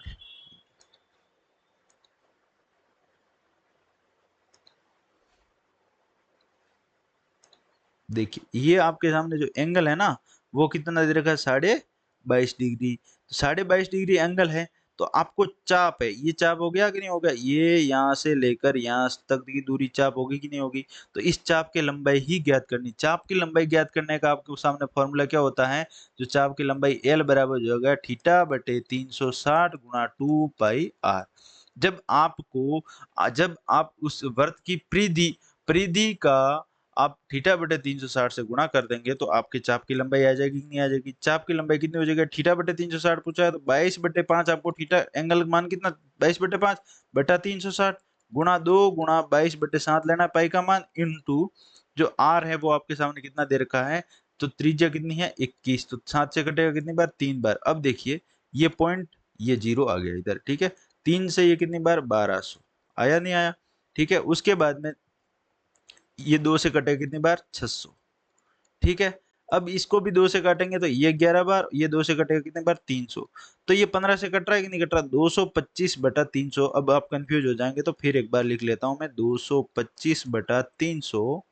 देखिए ये आपके सामने जो एंगल है ना वो कितना दे रखा है, 22.5 डिग्री। तो 22.5 डिग्री एंगल है, तो आपको चाप है, ये चाप हो गया कि नहीं होगा, ये यहाँ से लेकर यहाँ तक की दूरी चाप होगी कि नहीं होगी। तो इस चाप की लंबाई ही ज्ञात करनी। चाप की लंबाई ज्ञात करने का आपके सामने फॉर्मूला क्या होता है, जो चाप की लंबाई एल बराबर जो होगा थीटा बटे 360 गुणा 2 पाई आर। जब आप उस वृत्त की परिधि परिधि का आप थीटा बटे 360 से गुणा कर देंगे तो आपके चाप की लंबाई आ जाएगी कि नहीं आ जाएगी। चाप की लंबाई कितनी हो जाएगी, थीटा बटे 360 पूछा है तो 22 बटे 5 आपको थीटा एंगल मान कितना 22 बटे 5 बटा 360, गुणा 2 गुणा 22/7 लेना है पाई का मान, इनटू जो r है वो आपके सामने कितना दे रखा है, तो त्रिज्या कितनी है 21, तो 7 से कटेगा कितनी बार, 3 बार। अब देखिए ये पॉइंट, ये 0 आ गया इधर, ठीक है। 3 से ये कितनी बार, 1200 आया, नहीं आया, ठीक है। उसके बाद में ये 2 से कटेगा कितनी बार, 600, ठीक है। अब इसको भी 2 से काटेंगे तो ये 11 बार, ये 2 से कटेगा कितनी बार, 300। तो ये 15 से कट रहा है कि नहीं कट रहा, 225/300। अब आप कंफ्यूज हो जाएंगे तो फिर एक बार लिख लेता हूं मैं, 225/300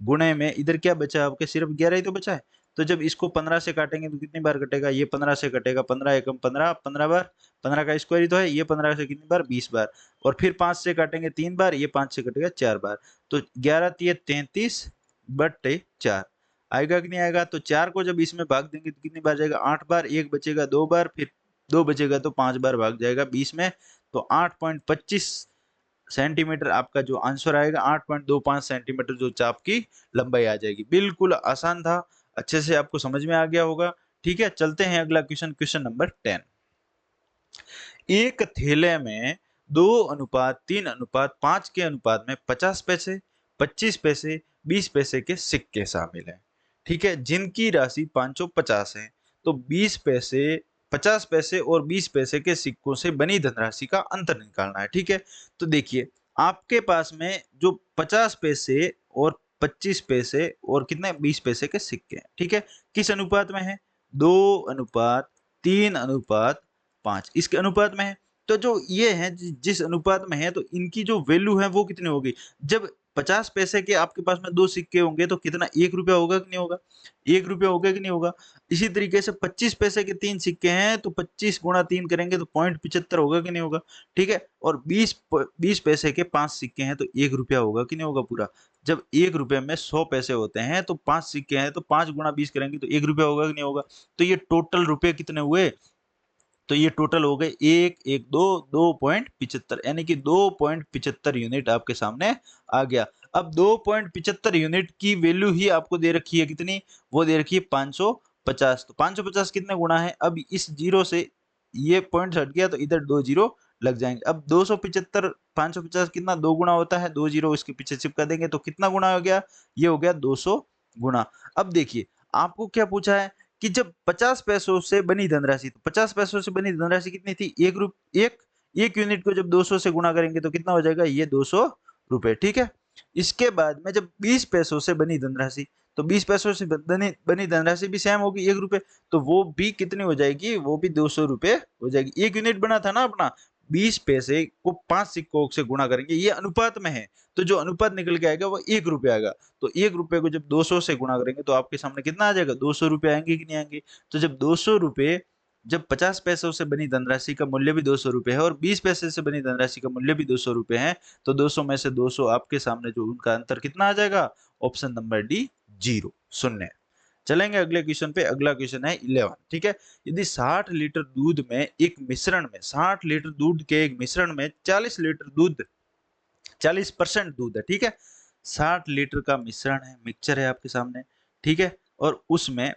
गुणे में इधर क्या बचा आपके, सिर्फ 11 ही तो बचा है। तो जब इसको 15 से काटेंगे तो कितनी बार कटेगा, ये 15 से कटेगा, 15 एकम 15, 15 बार, 15 का स्क्वायर ही तो है, ये 15 से कितनी बार, 20 बार। और फिर 5 से काटेंगे 3 बार, ये 5 से कटेगा 4 बार। तो 11 तिये 33/4 आएगा कि नहीं आएगा। तो 4 को जब इसमें भाग देंगे तो कितनी बार जाएगा, 8 बार, 1 बचेगा 2 बार, फिर 2 बचेगा तो 5 बार भाग जाएगा 20 में। तो 8.25 सेंटीमीटर आपका जो आंसर आएगा, 8.25 सेंटीमीटर जो चाप की लंबाई आ जाएगी। बिल्कुल आसान था, अच्छे से आपको समझ में आ गया होगा। ठीक है, चलते हैं अगला क्वेश्चन, क्वेश्चन नंबर 10। एक थैले में 2:3:5 के अनुपात में 50 पैसे, 25 पैसे, 20 पैसे के सिक्के शामिल हैं, ठीक है, जिनकी राशि 550 है। तो 20 पैसे, 50 पैसे और 20 पैसे के सिक्कों से बनी धनराशि का अंतर निकालना है, ठीक है। तो देखिए आपके पास में जो 50 पैसे और 25 पैसे और कितने 20 पैसे के सिक्के हैं, ठीक है, किस अनुपात में है, 2:3:5 इसके अनुपात में है। तो जो ये है जिस अनुपात में है, तो इनकी जो वैल्यू है वो कितनी होगी, जब 50 पैसे के आपके पास में 2 सिक्के होंगे तो कितना, 1 रुपया होगा कि नहीं होगा, 1 रुपया होगा कि नहीं होगा। इसी तरीके से 25 पैसे के 3 सिक्के हैं तो 25 गुणा 3 करेंगे तो 0.75 होगा कि नहीं होगा, ठीक है। और 20 पैसे के 5 सिक्के हैं तो 1 रुपया होगा कि नहीं होगा पूरा। जब 1 रुपये में 100 पैसे होते हैं तो 5 सिक्के हैं तो 5 गुणा 20 करेंगे तो 1 रुपया होगा कि नहीं होगा। तो ये टोटल रुपए कितने हुए, तो ये टोटल हो गए 2.75, यानी कि 2.75 यूनिट आपके सामने आ गया। अब 2.75 यूनिट की वैल्यू ही आपको दे रखी है कितनी, वो दे रखी है 550। तो 550 कितने गुणा है, अब इस जीरो से ये पॉइंट हट गया तो इधर 2 जीरो लग जाएंगे। अब 275 550 कितना 2 गुणा होता है, 2 जीरो इसके पीछे चिपका देंगे तो कितना गुणा हो गया, ये हो गया 200 गुणा। अब देखिए आपको क्या पूछा है कि जब 50 पैसों से बनी धनराशि, तो 50 पैसों से बनी धनराशि कितनी थी, एक यूनिट को जब 200 से गुणा करेंगे तो कितना हो जाएगा, ये 200 रुपए, ठीक है। इसके बाद में जब 20 पैसों से बनी धनराशि, तो 20 पैसों से बनी धनराशि भी सेम होगी 1 रुपए, तो वो भी कितनी हो जाएगी, वो भी 200 रुपए हो जाएगी। 1 यूनिट बना था ना अपना, 20 पैसे को 5 सिक्कों से गुणा करेंगे, ये अनुपात में है, तो जो अनुपात निकल के आएगा वो 1 रुपया आएगा। तो 1 रुपये को जब 200 से गुणा करेंगे तो आपके सामने कितना आ जाएगा, 200 रुपये आएंगे कि नहीं आएंगे। तो जब 200 रुपये, जब 50 पैसों से बनी धनराशि का मूल्य भी 200 रुपये है और 20 पैसे से बनी धनराशि का मूल्य भी 200 रुपये है, तो 200 में से 200 आपके सामने जो उनका अंतर कितना आ जाएगा, ऑप्शन नंबर डी 0 शून्य। चलेंगे अगले क्वेश्चन पे, अगला क्वेश्चन है 11, ठीक है। यदि 60 लीटर दूध में एक मिश्रण में 60 लीटर दूध के एक मिश्रण में 40 लीटर दूध 40% दूध है, ठीक है, 60 लीटर का मिश्रण है, मिक्सचर है आपके सामने, ठीक है, और उसमें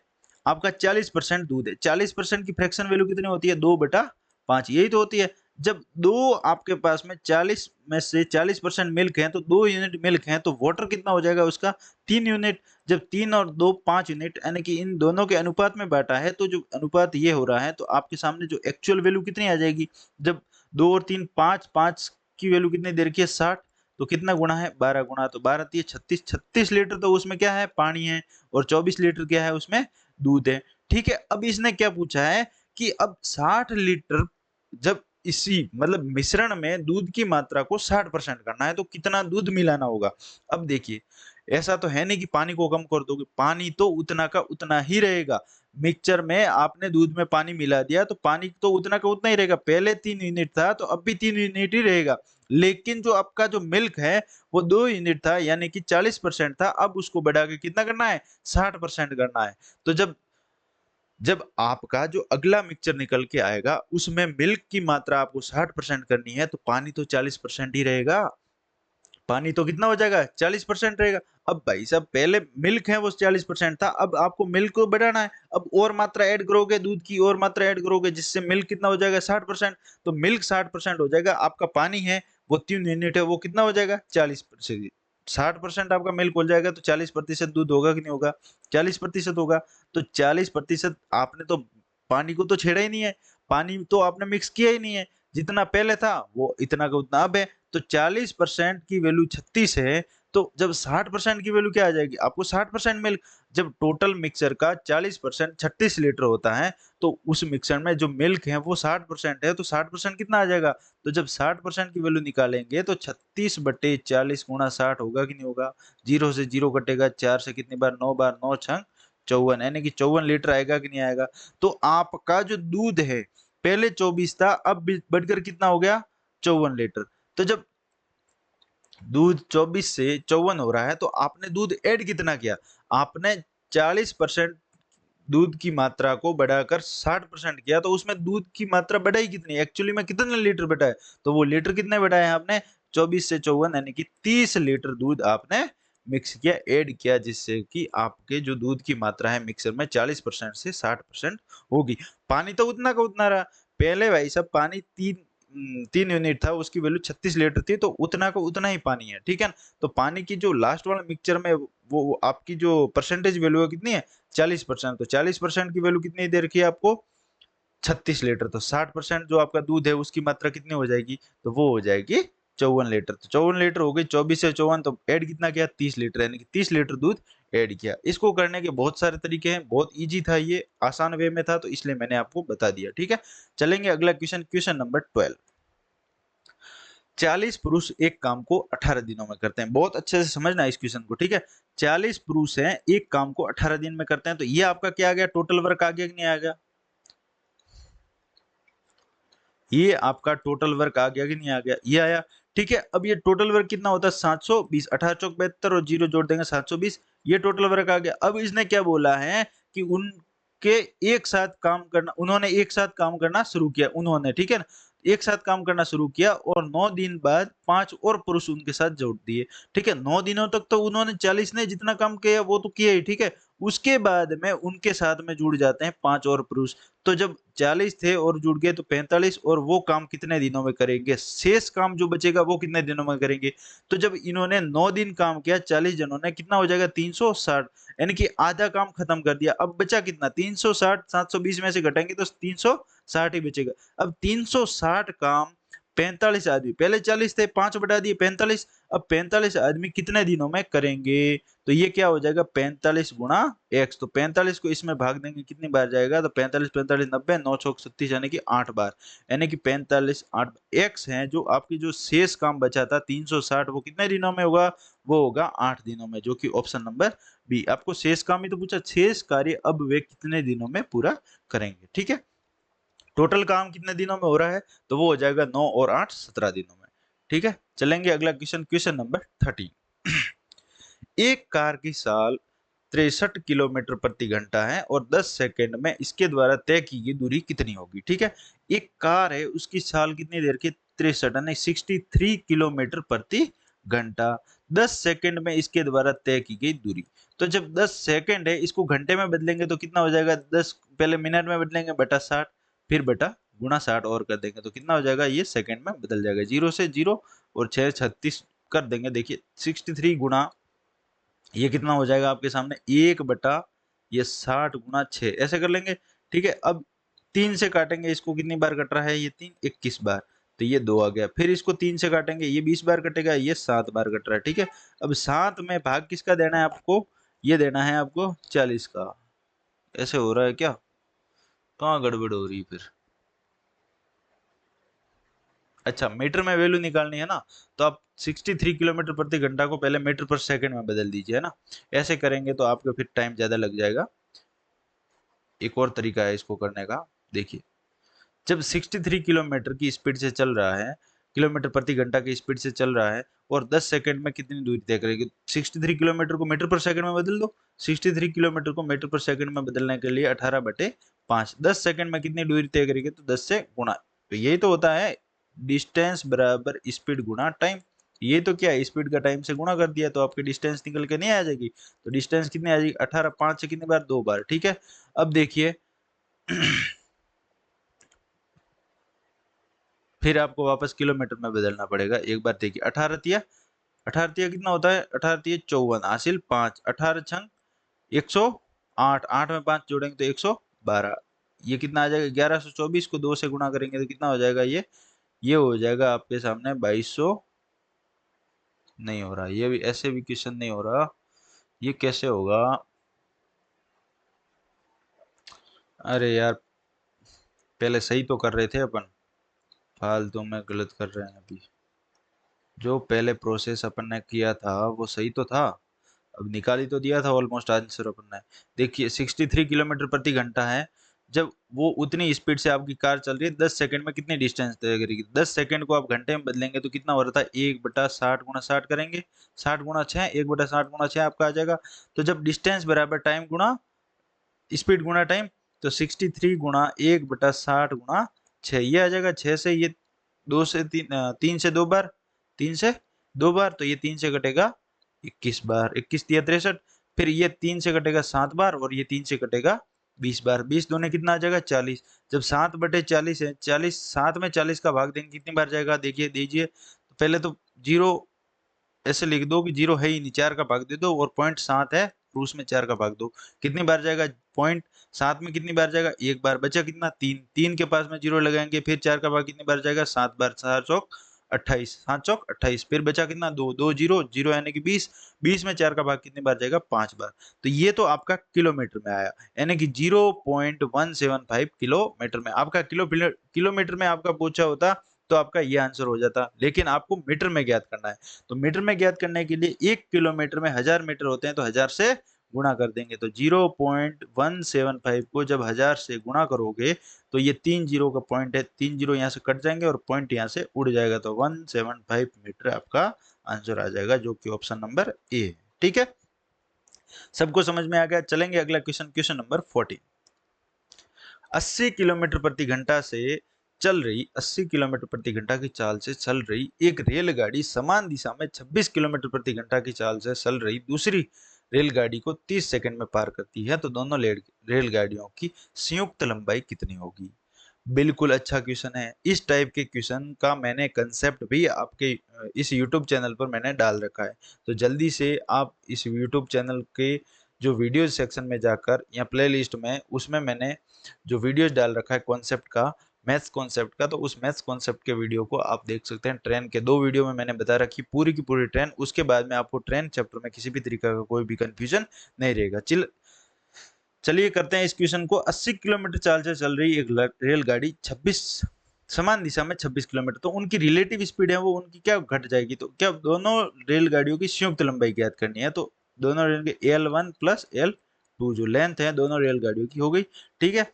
आपका 40% दूध है। 40% की फ्रैक्शन वैल्यू कितनी होती है, 2/5, यही तो होती है। जब दो आपके पास में 40 में से 40% मिल्क है तो 2 यूनिट मिल्क है, तो वाटर कितना हो जाएगा उसका, 3 यूनिट। जब 3 और 2 5 यूनिट, यानी कि इन दोनों के अनुपात में बांटा है, तो जो अनुपात ये हो रहा है, तो आपके सामने जो एक्चुअल वैल्यू कितनी आ जाएगी, जब 2 और 3 5 5 की वैल्यू कितनी दे रखी है 60, तो कितना गुणा है, 12 गुणा, तो 12 तिये 36, 36 लीटर तो उसमें क्या है, पानी है, और 24 लीटर क्या है, उसमें दूध है, ठीक है। अब इसने क्या पूछा है कि अब 60 लीटर, जब इसी मतलब मिश्रण में दूध की मात्रा को 60% करना है तो कितना दूध मिलाना होगा। अब देखिए ऐसा तो है नहीं कि पानी को कम कर दोगे, पानी तो उतना का उतना ही रहेगा। मिक्सचर में आपने दूध में पानी मिला दिया तो पानी तो उतना का उतना ही रहेगा, पहले 3 यूनिट था तो अब भी 3 यूनिट ही रहेगा। लेकिन जो आपका जो मिल्क है वो 2 यूनिट था, यानी कि 40% था, अब उसको बढ़ा के कितना करना है, 60% करना है। तो जब जब आपका जो अगला मिक्सचर निकल के आएगा उसमें मिल्क की मात्रा आपको 60% करनी है, तो पानी तो 40% ही रहेगा, पानी तो कितना हो जाएगा, 40% रहेगा। अब भाई साहब पहले मिल्क है वो 40% था, अब आपको मिल्क को बढ़ाना है, अब और मात्रा ऐड करोगे, दूध की और मात्रा ऐड करोगे, जिससे मिल्क कितना हो जाएगा 60%। तो मिल्क 60% हो जाएगा, आपका पानी है वो 3 यूनिट है, वो कितना हो जाएगा 40%। 60% आपका मिल्क हो जाएगा तो 40% दूध होगा कि नहीं होगा, 40% होगा। तो 40% आपने तो पानी को तो छेड़ा ही नहीं है, पानी तो आपने मिक्स किया ही नहीं है, जितना पहले था वो इतना का उतना अब है। तो 40% की वैल्यू 36 है, तो जब 60% की वैल्यू क्या आ जाएगी आपको 60% मिल्क। जब टोटल मिक्सर का 40% 36 लीटर होता है, तो उस मिक्सर में जो मिल्क है वो 60% है, तो 60% कितना आ जाएगा। तो जब 60% की वैल्यू निकालेंगे तो 36/40 गुणा 60 होगा कि नहीं होगा। जीरो से जीरो कटेगा, 4 से कितनी बार 9 बार, 9 छंग 54, यानी कि 54 लीटर आएगा कि नहीं आएगा। तो आपका जो दूध है पहले 24 था, अब बढ़कर कितना हो गया 54 लीटर। तो जब दूध 24 से 54 हो रहा है तो आपने दूध ऐड कितना किया, आपने 40% दूध की मात्रा को बढ़ाकर 60% किया, तो उसमें दूध की मात्रा बढ़ाई कितनी, एक्चुअली में कितने लीटर बढ़ाए, तो वो लीटर कितने बढ़ाए आपने 24 से 54, यानी कि 30 लीटर दूध आपने मिक्स किया, ऐड किया, जिससे कि आपके जो दूध की मात्रा है मिक्सर में 40% से 60% होगी। पानी तो उतना का उतना रहा, पहले भाई साहब पानी 3 यूनिट था, उसकी वैल्यू 36 लीटर थी, तो उतना का उतना ही पानी है, ठीक है। तो पानी की जो लास्ट वाला मिक्सचर में वो आपकी जो परसेंटेज वैल्यू है कितनी है 40%। तो 40% की वैल्यू कितनी दे रखी है आपको 36 लीटर। तो 60% जो आपका दूध है उसकी मात्रा कितनी हो जाएगी, तो वो हो जाएगी 54 लीटर। तो 54 लीटर हो गई, 24 से 54, तो ऐड कितना किया 30 लीटर, यानी कि 30 लीटर दूध ऐड किया। इसको करने के बहुत सारे तरीके हैं, बहुत इजी था ये, आसान वे में था, तो इसलिए मैंने आपको बता दिया, ठीक है। चलेंगे अगला क्वेश्चन, क्वेश्चन नंबर 12। 40 पुरुष एक काम को 18 दिनों में करते हैं, बहुत अच्छे से समझना इस क्वेश्चन को, ठीक है। 40 पुरुष हैं, एक काम को 18 दिन में करते हैं, तो ये आपका क्या आ गया, टोटल वर्क आ गया कि नहीं आ गया, ये आपका टोटल वर्क आ गया कि नहीं आ गया, ये आया, ठीक है। अब ये टोटल वर्क कितना होता है 720, 18 चौक 72 और जीरो जोड़ देंगे 720, ये टोटल वर्क आ गया। अब इसने क्या बोला है कि उनके एक साथ काम करना, उन्होंने एक साथ काम करना शुरू किया, उन्होंने, ठीक है ना, एक साथ काम करना शुरू किया और 9 दिन बाद 5 और पुरुष उनके साथ जोड़ दिए, ठीक है। 9 दिनों तक तो उन्होंने 40 ने जितना काम किया वो तो किया ही, ठीक है। उसके बाद में उनके साथ में जुड़ जाते हैं 5 और पुरुष, तो जब 40 थे और जुड़ गए तो 45, और वो काम कितने दिनों में करेंगे, शेष काम जो बचेगा वो कितने दिनों में करेंगे। तो जब इन्होंने 9 दिन काम किया 40 जनों ने, कितना हो जाएगा 360, यानी कि आधा काम खत्म कर दिया। अब बचा कितना 360, 720 में से घटाएंगे तो 360 ही बचेगा। अब 360 काम 45 आदमी, पहले 40 थे 5 बढ़ा दिए 45, अब 45 आदमी कितने दिनों में करेंगे, तो ये क्या हो जाएगा 45 गुणा एक्स। तो 45 को इसमें भाग देंगे कितनी बार जाएगा, तो 45 45 90, 9 चौक 36, यानी कि 8 बार, यानी कि 45 8 एक्स है। जो आपकी जो शेष काम बचा था 360, वो कितने दिनों में होगा, वो होगा 8 दिनों में, जो कि ऑप्शन नंबर बी। आपको शेष काम ही तो पूछा, शेष कार्य अब वे कितने दिनों में पूरा करेंगे, ठीक है। टोटल काम कितने दिनों में हो रहा है, तो वो हो जाएगा 9 और 8 17 दिनों में, ठीक है। चलेंगे अगला क्वेश्चन, क्वेश्चन नंबर 13। एक कार की चाल 63 किलोमीटर प्रति घंटा है और 10 सेकंड में इसके द्वारा तय की गई दूरी कितनी होगी, ठीक है। एक कार है, उसकी चाल कितनी देर की 63, यानी 63 किलोमीटर प्रति घंटा, 10 सेकंड में इसके द्वारा तय की गई दूरी। तो जब 10 सेकंड है, इसको घंटे में बदलेंगे तो कितना हो जाएगा, 10 पहले मिनट में बदलेंगे बटा 60, फिर बटा गुणा 60 और कर देंगे तो कितना हो जाएगा, ये सेकंड में बदल जाएगा, जीरो से जीरो और 6 36 कर देंगे। देखिए 63 गुणा, ये कितना हो जाएगा आपके सामने 1 बटा ये 60 गुणा 6, ऐसे कर लेंगे, ठीक है। अब 3 से काटेंगे, इसको कितनी बार कट रहा है, ये 3 21 बार, तो ये 2 आ गया। फिर इसको 3 से काटेंगे, ये 20 बार कटेगा, ये 7 बार कट रहा है, ठीक है। अब 7 में भाग किसका देना है आपको, ये देना है आपको 40 का। ऐसे हो रहा है क्या, कहाँ गड़बड़ हो रही है फिर। अच्छा, मीटर में वैल्यू निकालनी है ना, तो आप 63 किलोमीटर प्रति घंटा को पहले मीटर पर सेकंड में बदल दीजिए, है ना। ऐसे करेंगे तो आपको फिर टाइम ज्यादा लग जाएगा। एक और तरीका है इसको करने का, देखिए जब 63 किलोमीटर की स्पीड से चल रहा है, किलोमीटर प्रति घंटा की स्पीड से चल रहा है, और 10 सेकंड में कितनी दूरी तय करेगी, 63 किलोमीटर को मीटर पर सेकंड में बदल दो। 63 किलोमीटर को मीटर पर सेकंड में बदलने के लिए 18/5, 10 सेकंड में कितनी दूरी तय करेगी, तो 10 से गुणा। तो यही तो होता है डिस्टेंस बराबर स्पीड गुणा टाइम। ये तो क्या है, स्पीड का टाइम से गुणा कर दिया तो आपकी डिस्टेंस निकल के नहीं आ जाएगी। तो डिस्टेंस कितनी आ जाएगी 18, 5 से कितनी बार 2 बार, ठीक है। अब देखिए फिर आपको वापस किलोमीटर में बदलना पड़ेगा। एक बार देखिए, 18 कितना होता है, 18 54 हासिल 5, 18 छंग 108, 8 में 5 जोड़ेंगे तो 112। ये कितना आ जाएगा, 1124 को 2 से गुणा करेंगे तो कितना हो जाएगा, ये हो जाएगा आपके सामने 2200। नहीं हो रहा, ये भी ऐसे भी क्वेश्चन नहीं हो रहा, ये कैसे होगा। अरे यार, पहले सही तो कर रहे थे अपन, फालतू में गलत कर रहे हैं अभी। जो पहले प्रोसेस अपन ने किया था वो सही तो था, अब निकाल ही तो दिया था ऑलमोस्ट आंसर अपन ने। देखिए 63 किलोमीटर प्रति घंटा है। जब वो उतनी स्पीड से आपकी कार चल रही है, 10 सेकंड में कितनी डिस्टेंस तय करेगी, 10 सेकंड को आप घंटे में बदलेंगे तो कितना हो रहा था, 1/60 गुणा 60 करेंगे, 60 गुणा 6, 1/60 गुणा 6 आपका आ जाएगा। तो जब डिस्टेंस बराबर टाइम गुणा स्पीड गुणा टाइम, तो 63 गुणा 1/60 गुणा 6, ये आ जाएगा। 6 से ये 2 से 3 से 2 बार, 3 से 2 बार, तो ये 3 से कटेगा 21 बार, 21 तिया 63। फिर ये 3 से कटेगा 7 बार, और ये 3 से कटेगा 20 बार, 20 दूने कितना आ जाएगा 40। जब 7/40 है, 40 7 में 40 का भाग देंगे कितनी बार जाएगा, देखिए दीजिए। तो पहले तो जीरो ऐसे लिख दो कि जीरो है ही नहीं, 4 का भाग दे दो, और 0.7 है और उसमें 4 का भाग दो, कितनी बार जाएगा, 0.7 में कितनी बार जाएगा, एक बार, बचा कितना 3, 3 के पास में जीरो लगाएंगे, फिर 4 का भाग कितनी बार जाएगा, 7 बार, 4 चौक 28, 7 चौक 28, फिर बचा कितना, 2, 2 जीरो, जीरो यानी कि 20, 20 में 4 का भाग कितनी बार जाएगा, 5 बार। तो ये तो आपका किलोमीटर में आया, यानी कि 0.175 किलोमीटर में। आपका किलोमीटर में आपका पूछा होता तो आपका ये आंसर हो जाता, लेकिन आपको मीटर में ज्ञात करना है। तो मीटर में ज्ञात करने के लिए 1 किलोमीटर में 1000 मीटर होते हैं, तो 1000 से गुणा कर देंगे। तो 0.175 को जब 1000 से गुणा करोगे तो ये 3 जीरो का पॉइंट है, 3 जीरो यहाँ से कट जाएंगे और पॉइंट यहाँ से उड़ जाएगा, तो 175 मीटर आपका आंसर आ जाएगा, जो कि ऑप्शन नंबर ए है। ठीक है, सबको समझ में आ गया। चलेंगे अगला क्वेश्चन, क्वेश्चन नंबर 14। 80 किलोमीटर प्रति घंटा से चल रही 80 किलोमीटर प्रति घंटा की चाल से चल रही एक रेलगाड़ी समान दिशा में 26 किलोमीटर प्रति घंटा की चाल से चल रही दूसरी रेलगाड़ी को 30 सेकंड में पार करती है, तो दोनों रेलगाड़ियों की संयुक्त लंबाई कितनी होगी। बिल्कुल अच्छा क्वेश्चन है। इस टाइप के क्वेश्चन का मैंने कंसेप्ट भी आपके इस यूट्यूब चैनल पर मैंने डाल रखा है, तो जल्दी से आप इस यूट्यूब चैनल के जो वीडियोज सेक्शन में जाकर या प्लेलिस्ट में, उसमें मैंने जो वीडियोज डाल रखा है कॉन्सेप्ट का, मैथ्स कॉन्सेप्ट का, तो उस मैथ्स कॉन्सेप्ट के वीडियो को आप देख सकते हैं। ट्रेन के 2 वीडियो में मैंने बता रखी पूरी की पूरी ट्रेन, उसके बाद में आपको ट्रेन चैप्टर में किसी भी तरीके का कोई भी कंफ्यूजन नहीं रहेगा। चलिए करते हैं इस क्वेश्चन को। 80 किलोमीटर चाल से चल रही एक रेलगाड़ी 26 समान दिशा में 26 किलोमीटर, तो उनकी रिलेटिव स्पीड है वो उनकी क्या घट जाएगी, तो क्या दोनों रेलगाड़ियों की संयुक्त लंबाई ज्ञात करनी है। तो दोनों रेल के L1 प्लस L2 जो लेंथ है दोनों रेलगाड़ियों की हो गई। ठीक है,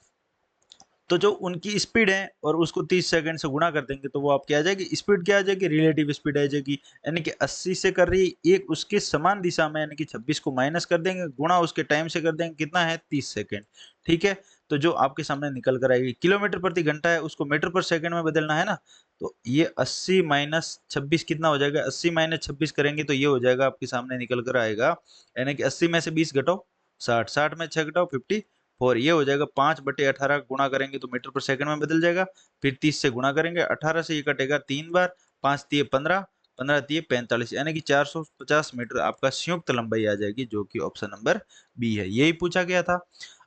तो जो उनकी स्पीड है और उसको 30 सेकंड से गुणा कर देंगे तो वो आपकी आ जाएगी, स्पीड क्या आ जाएगी, रिलेटिव स्पीड आ जाएगी। यानी कि 80 से कर रही एक उसके समान दिशा में, यानी कि 26 को माइनस कर देंगे, गुणा उसके टाइम से कर देंगे, कितना है 30 सेकंड। ठीक है, तो जो आपके सामने निकल कर आएगी, किलोमीटर प्रति घंटा है उसको मीटर पर सेकंड में बदलना है ना, तो ये 80 माइनस 26 कितना हो जाएगा, 80 माइनस 26 करेंगे तो ये हो जाएगा आपके सामने निकल कर आएगा, यानी कि 80 में से 20 घटाओ 60, 60 में 6 घटाओ 54, ये हो जाएगा 5/18 गुणा करेंगे तो मीटर पर सेकंड में बदल जाएगा। फिर 30 से गुणा करेंगे, 18 से ये कटेगा 3 बार, 5 तिये 15, 15 तिये 45, यानी कि 450 मीटर आपका संयुक्त लंबाई आ जाएगी, जो कि ऑप्शन नंबर बी है। यही पूछा गया था।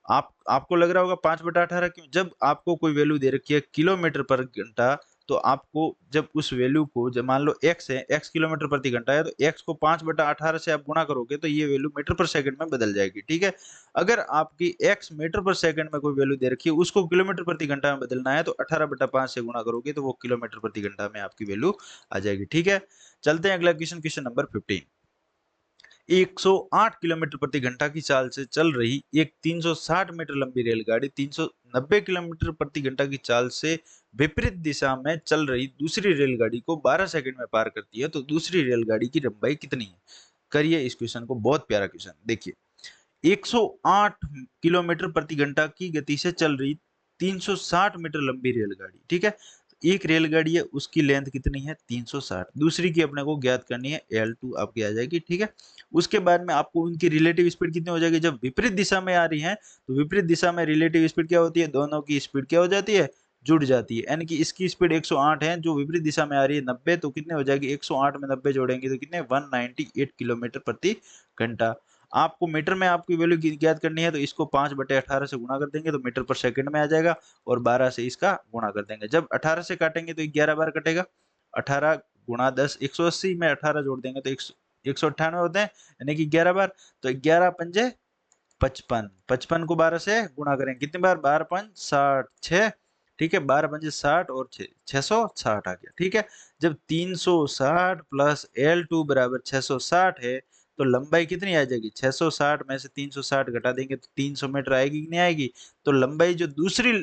आपको लग रहा होगा 5/18 क्यों, जब आपको कोई वैल्यू दे रखी है किलोमीटर पर घंटा, तो आपको जब उस वैल्यू को, जब मान लो x है, x किलोमीटर प्रति घंटा है, तो x को 5/18 से आप गुणा करोगे तो ये वैल्यू मीटर पर सेकंड में बदल जाएगी। ठीक है, अगर आपकी x मीटर पर सेकंड में कोई वैल्यू दे रखी है उसको किलोमीटर प्रति घंटा में बदलना है, तो 18/5 से गुणा करोगे तो वो किलोमीटर प्रति घंटा में आपकी वैल्यू आ जाएगी। ठीक है, चलते हैं अगला क्वेश्चन, क्वेश्चन नंबर 15। 108 किलोमीटर प्रति घंटा की चाल से चल रही एक 360 मीटर लंबी रेलगाड़ी 390 किलोमीटर प्रति घंटा की चाल से विपरीत दिशा में चल रही दूसरी रेलगाड़ी को 12 सेकंड में पार करती है, तो दूसरी रेलगाड़ी की लंबाई कितनी है। करिए इस क्वेश्चन को, बहुत प्यारा क्वेश्चन। देखिए 108 किलोमीटर प्रति घंटा की गति से चल रही 360 मीटर लंबी रेलगाड़ी, ठीक है, एक रेलगाड़ी है उसकी लेंथ कितनी है 360, दूसरी की अपने को ज्ञात करनी है L2 आपकी आ जाएगी। ठीक है, उसके बाद में आपको उनकी रिलेटिव स्पीड कितनी हो जाएगी, जब विपरीत दिशा में आ रही है तो विपरीत दिशा में रिलेटिव स्पीड क्या होती है, दोनों की स्पीड क्या हो जाती है, जुड़ जाती है, यानी कि इसकी स्पीड 108 है, जो विपरीत दिशा में आ रही है 90, तो कितने हो जाएगी 108 में 90 जोड़ेंगे तो कितने 198 किलोमीटर प्रति घंटा। आपको मीटर में आपकी वैल्यू ज्ञात करनी है, तो इसको 5/18 से गुणा कर देंगे तो मीटर पर सेकंड में आ जाएगा, और 12 से इसका गुणा कर देंगे। जब 18 से काटेंगे तो 11 बार कटेगा, 18 गुणा 10 180 में 18 जोड़ देंगे तो 198 होते हैं, यानी कि 11 बार। तो 11 पंजे 55, 55 को 12 से गुणा करें कितनी बार, 12 पंज 60, 6, ठीक है, 12 पंजे 60 और 6 660 आ गया, ठीक है। जब 360 प्लस L2 बराबर 660 है, तो लंबाई कितनी आ जाएगी, 660 में से 360 घटा देंगे तो 300 मीटर आएगी कि नहीं आएगी। तो लंबाई जो दूसरी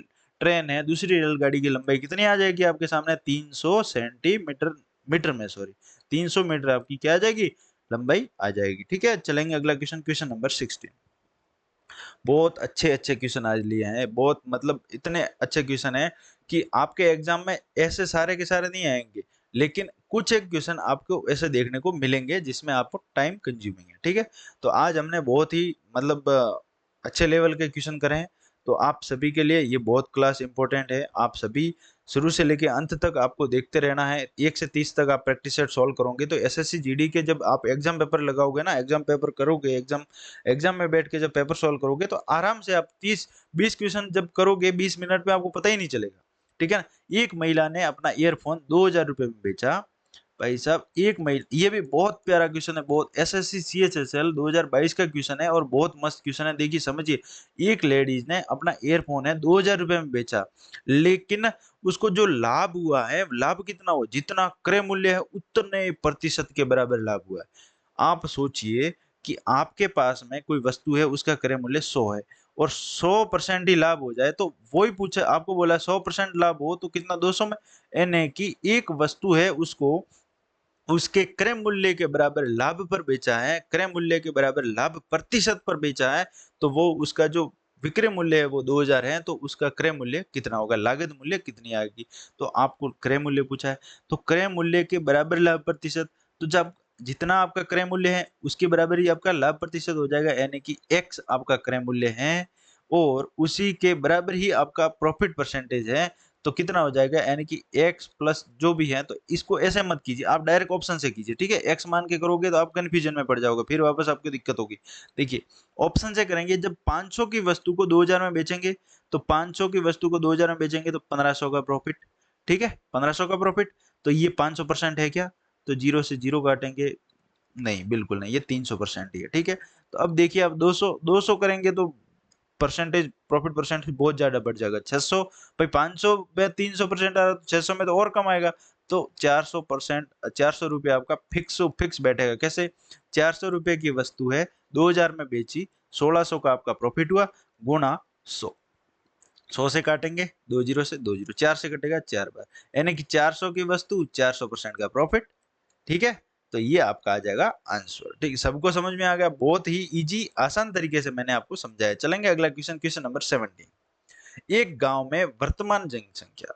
ट्रेन है, दूसरी रेलगाड़ी की लंबाई कितनी आ जाएगी आपके सामने, 300 सेंटीमीटर, मीटर में सॉरी 300 मीटर आपकी क्या आ जाएगी, लंबाई आ जाएगी, ठीक है। चलेंगे अगला क्वेश्चन, क्वेश्चन नंबर 16। बहुत अच्छे अच्छे क्वेश्चन आज लिए हैं, बहुत मतलब इतने अच्छे क्वेश्चन हैं कि आपके एग्जाम में ऐसे सारे के सारे नहीं आएंगे, लेकिन कुछ एक क्वेश्चन आपको ऐसे देखने को मिलेंगे जिसमें आपको टाइम कंज्यूमिंग है, ठीक है। तो आज हमने बहुत ही मतलब अच्छे लेवल के क्वेश्चन करे हैं, तो आप सभी के लिए ये बहुत क्लास इंपॉर्टेंट है। आप सभी शुरू से लेके अंत तक आपको देखते रहना है, 1 से 30 तक आप प्रैक्टिस सेट सॉल्व करोगे तो एसएससी जीडी के जब आप एग्जाम पेपर लगाओगे ना, एग्जाम पेपर करोगे, एग्जाम में बैठ के जब पेपर सॉल्व करोगे तो आराम से आप 30-20 क्वेश्चन जब करोगे 20 मिनट में आपको पता ही नहीं चलेगा, ठीक है ना। एक महिला ने अपना ईयरफोन 2000 रुपए में बेचा, भाई साहब एक महिला, ये भी बहुत प्यारा क्वेश्चन है, बहुत एसएससी सीएचएसएल 2022 का क्वेश्चन है और बहुत मस्त क्वेश्चन है। देखिए समझिए, एक लेडीज ने अपना ईयरफोन है 2000 रुपए में बेचा, लेकिन उसको जो लाभ हुआ है, लाभ कितना हुआ, जितना क्रय मूल्य है उतने प्रतिशत के बराबर लाभ हुआ है। आप सोचिए कि आपके पास में कोई वस्तु है, उसका क्रय मूल्य 100 है और 100% ही लाभ हो जाए, तो वही पूछा आपको, बोला 100% लाभ हो तो कितना, 200 में, यानी कि एक वस्तु है उसको उसके क्रय मूल्य के बराबर लाभ पर बेचा है, क्रय मूल्य के बराबर लाभ प्रतिशत पर बेचा है, तो वो उसका जो विक्रय मूल्य है वो 2000 है, तो उसका क्रय मूल्य कितना होगा, लागत मूल्य कितनी आएगी। तो आपको क्रय मूल्य पूछा है, तो क्रय मूल्य के बराबर लाभ प्रतिशत, तो जब जितना आपका क्रय मूल्य है उसके बराबर ही आपका लाभ प्रतिशत हो जाएगा, यानी कि x आपका क्रय मूल्य है और उसी के बराबर ही आपका प्रॉफिट परसेंटेज है, तो कितना हो जाएगा, यानी कि x प्लस जो भी है। तो इसको ऐसे मत कीजिए, आप डायरेक्ट ऑप्शन से कीजिए, ठीक है। x मान के करोगे तो आप कंफ्यूजन में पड़ जाओगे, फिर वापस आपको दिक्कत होगी। देखिए ऑप्शन से करेंगे, जब 500 की वस्तु को 2000 में बेचेंगे, तो 500 की वस्तु को 2000 में बेचेंगे तो 1500 का प्रॉफिट, ठीक है, 1500 का प्रॉफिट। तो ये 500% है क्या, तो जीरो से जीरो काटेंगे, नहीं बिल्कुल नहीं, ये 300% ही है, ठीक है। तो अब देखिए आप 200 करेंगे तो परसेंटेज, प्रॉफिट परसेंटेज बहुत ज्यादा बढ़ जाएगा, 600, भाई 500 में 300% आ रहा तो 600 में तो और कम आएगा। तो 400%, 400 रुपये आपका फिक्स बैठेगा। कैसे, 400 रुपये की वस्तु है 2000 में बेची, 1600 का आपका प्रॉफिट हुआ, गुणा 100, 100 से काटेंगे, 20 से 20, 4 से कटेगा 4 बार, यानी कि 400 की वस्तु 400% का प्रॉफिट, ठीक है। तो ये आपका आ जाएगा आंसर, ठीक है। सबको समझ में आ गया, बहुत ही इजी आसान तरीके से मैंने आपको समझाया। चलेंगे अगला क्वेश्चन, क्वेश्चन नंबर 17। एक गांव में वर्तमान जनसंख्या,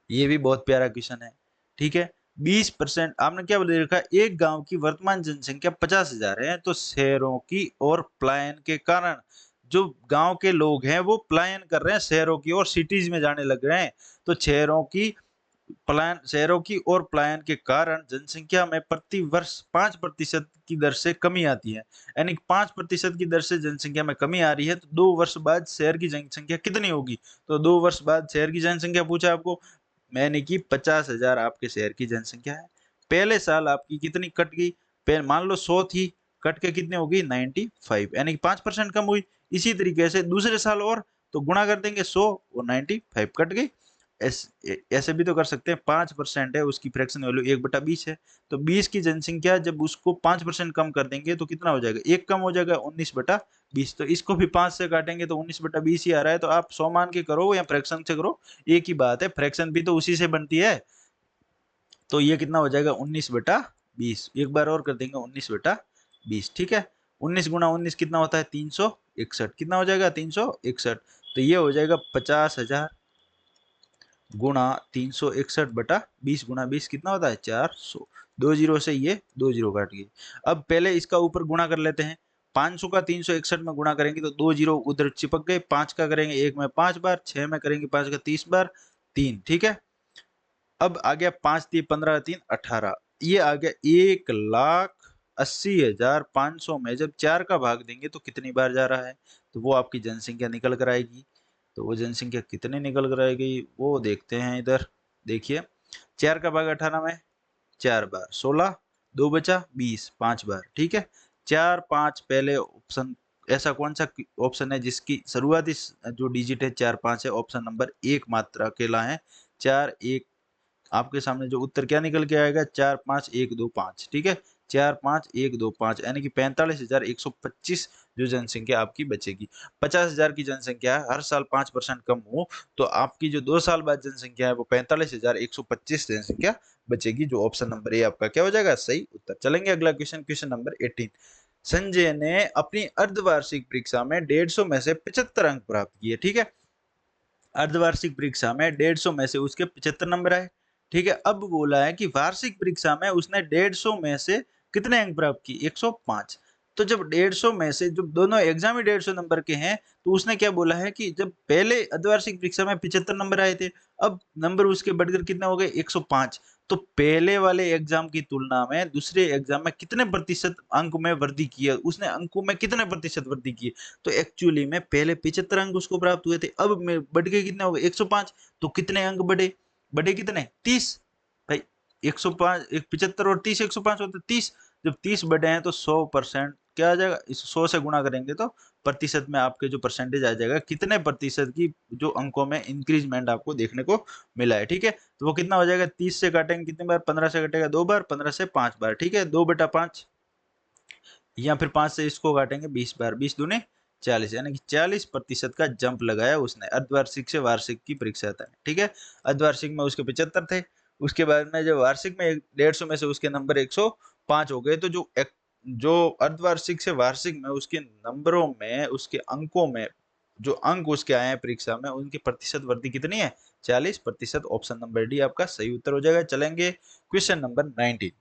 ये भी बहुत प्यारा क्वेश्चन है, ठीक है। 20% आपने क्या बोल रखा है, एक गांव की वर्तमान जनसंख्या 50,000 है, तो शहरों की ओर पलायन के कारण जो गांव के लोग हैं वो पलायन कर रहे हैं शहरों की ओर, सिटीज में जाने लग रहे हैं। तो शहरों की ओर पलायन के कारण जनसंख्या में प्रति वर्ष 5% की दर से कमी आती है, यानी 5% की दर से जनसंख्या में कमी आ रही है। तो 2 वर्ष बाद शहर की जनसंख्या कितनी होगी, तो 2 वर्ष बाद शहर की जनसंख्या पूछा आपको, यानी कि 50,000 आपके शहर की जनसंख्या है। पहले साल आपकी कितनी कट गई, मान लो 100 थी, कट के कितनी होगी 95, यानी कि 5% कम हुई। इसी तरीके से दूसरे साल और, तो गुणा कर देंगे 100 और 95 कट गई। ऐसे भी तो कर सकते हैं, 5% है उसकी फ्रैक्शन वैल्यू 1/20 है, तो 20 की जनसंख्या जब उसको 5% कम कर देंगे तो कितना हो जाएगा, एक कम हो जाएगा 19/20। तो इसको भी 5 से काटेंगे तो 19/20 ही आ रहा है। तो आप 100 मान के करो या फ्रैक्शन से करो, एक ही बात है, फ्रैक्शन भी तो उसी से बनती है। तो ये कितना हो जाएगा 19/20, एक बार और कर देंगे 19/20, ठीक है। 19 गुणा 19 कितना होता है 361, कितना हो जाएगा 361। तो ये हो जाएगा 50,000 गुणा 361/20 गुणा 20 कितना होता है 400। 2 जीरो से ये 2 जीरो काट गई। अब पहले इसका ऊपर गुणा कर लेते हैं, 500 का 361 में गुणा करेंगे तो 2 जीरो उधर चिपक गए, 5 का करेंगे 1 में 5 बार, 6 में करेंगे 5 का 30 बार, 3, ठीक है। अब आ गया 5 3 15 3 18, ये आ गया 1,80,500 में जब 4 का भाग देंगे तो कितनी बार जा रहा है, तो वो आपकी जनसंख्या निकल कर आएगी। तो वो जनसंख्या कितनी निकल कर आएगी वो देखते हैं। इधर देखिए 4 का भाग 18 में 4 बार, 16, 2 बचा 20, 5 बार, ठीक है। 4 5 पहले ऑप्शन, ऐसा कौन सा ऑप्शन है जिसकी शुरुआती जो डिजिट है 4 5 है, ऑप्शन नंबर 1 मात्र अकेला है 4 1। आपके सामने जो उत्तर क्या निकल के आएगा, 4 5 1 2 5, ठीक है। 4 5 1 2 5 यानी कि 45,125 जो जनसंख्या आपकी बचेगी। 50,000 की जनसंख्या हर साल 5% कम हो तो आपकी जो 2 साल बाद जनसंख्या है वो 45,125 जनसंख्या बचेगी, जो ऑप्शन नंबर ए आपका क्या हो जाएगा, सही उत्तर। चलेंगे अगला क्वेश्चन, क्वेश्चन नंबर 18। संजय ने अपनी अर्धवार्षिक परीक्षा में 150 में से 75 अंक प्राप्त किए, ठीक है। अर्धवार्षिक परीक्षा में 150 में से उसके 75 नंबर आए, ठीक है। अब बोला है कि वार्षिक परीक्षा में उसने 150 में से कितने अंक प्राप्त किए, 105। तो जब 150 में से, जब दोनों एग्जाम ही 150 नंबर के हैं, तो उसने क्या बोला है कि जब पहले अर्धवार्षिक परीक्षा में 75 नंबर आए थे, अब नंबर उसके बढ़कर कितने हो गए, 105। तो पहले वाले एग्जाम की तुलना में दूसरे एग्जाम में कितने प्रतिशत अंक में वृद्धि की है, उसने अंकों में कितने प्रतिशत वृद्धि की है। तो एक्चुअली में पहले 75 अंक उसको प्राप्त हुए थे, अब में बढ़ के कितने हो गए, 105। तो कितने अंक बढ़े, बढ़े कितने, 30 भाई। 105, 75 और 30, 105 होते 30। जब 30 बढ़े हैं तो 100% क्या आ जाएगा, इस 100 से गुणा करेंगे तो प्रतिशत में आपके जो परसेंटेज आ जाएगा, कितने प्रतिशत की जो अंकों में इंक्रीजमेंट आपको देखने को मिला है, ठीक है। तो वो कितना हो जाएगा, 30 से काटेंगे कितनी बार, 15 से कटेगा 2 बार, 15 से 5 बार, ठीक है। 2/5 या फिर 5 से इसको काटेंगे 20 बार, 20 दूने 40, यानी कि 40% का जंप लगाया उसने अर्धवार्षिक से वार्षिक की परीक्षा तक, ठीक है। अर्धवार्षिक में उसके 75 थे, उसके बाद में जब वार्षिक में 150 में से उसके नंबर 105 हो गए, तो जो अर्धवार्षिक से वार्षिक में उसके नंबरों में, उसके अंकों में जो अंक उसके आए हैं परीक्षा में, उनकी प्रतिशत वृद्धि कितनी है, 40%। ऑप्शन नंबर डी आपका सही उत्तर हो जाएगा। चलेंगे क्वेश्चन नंबर 19।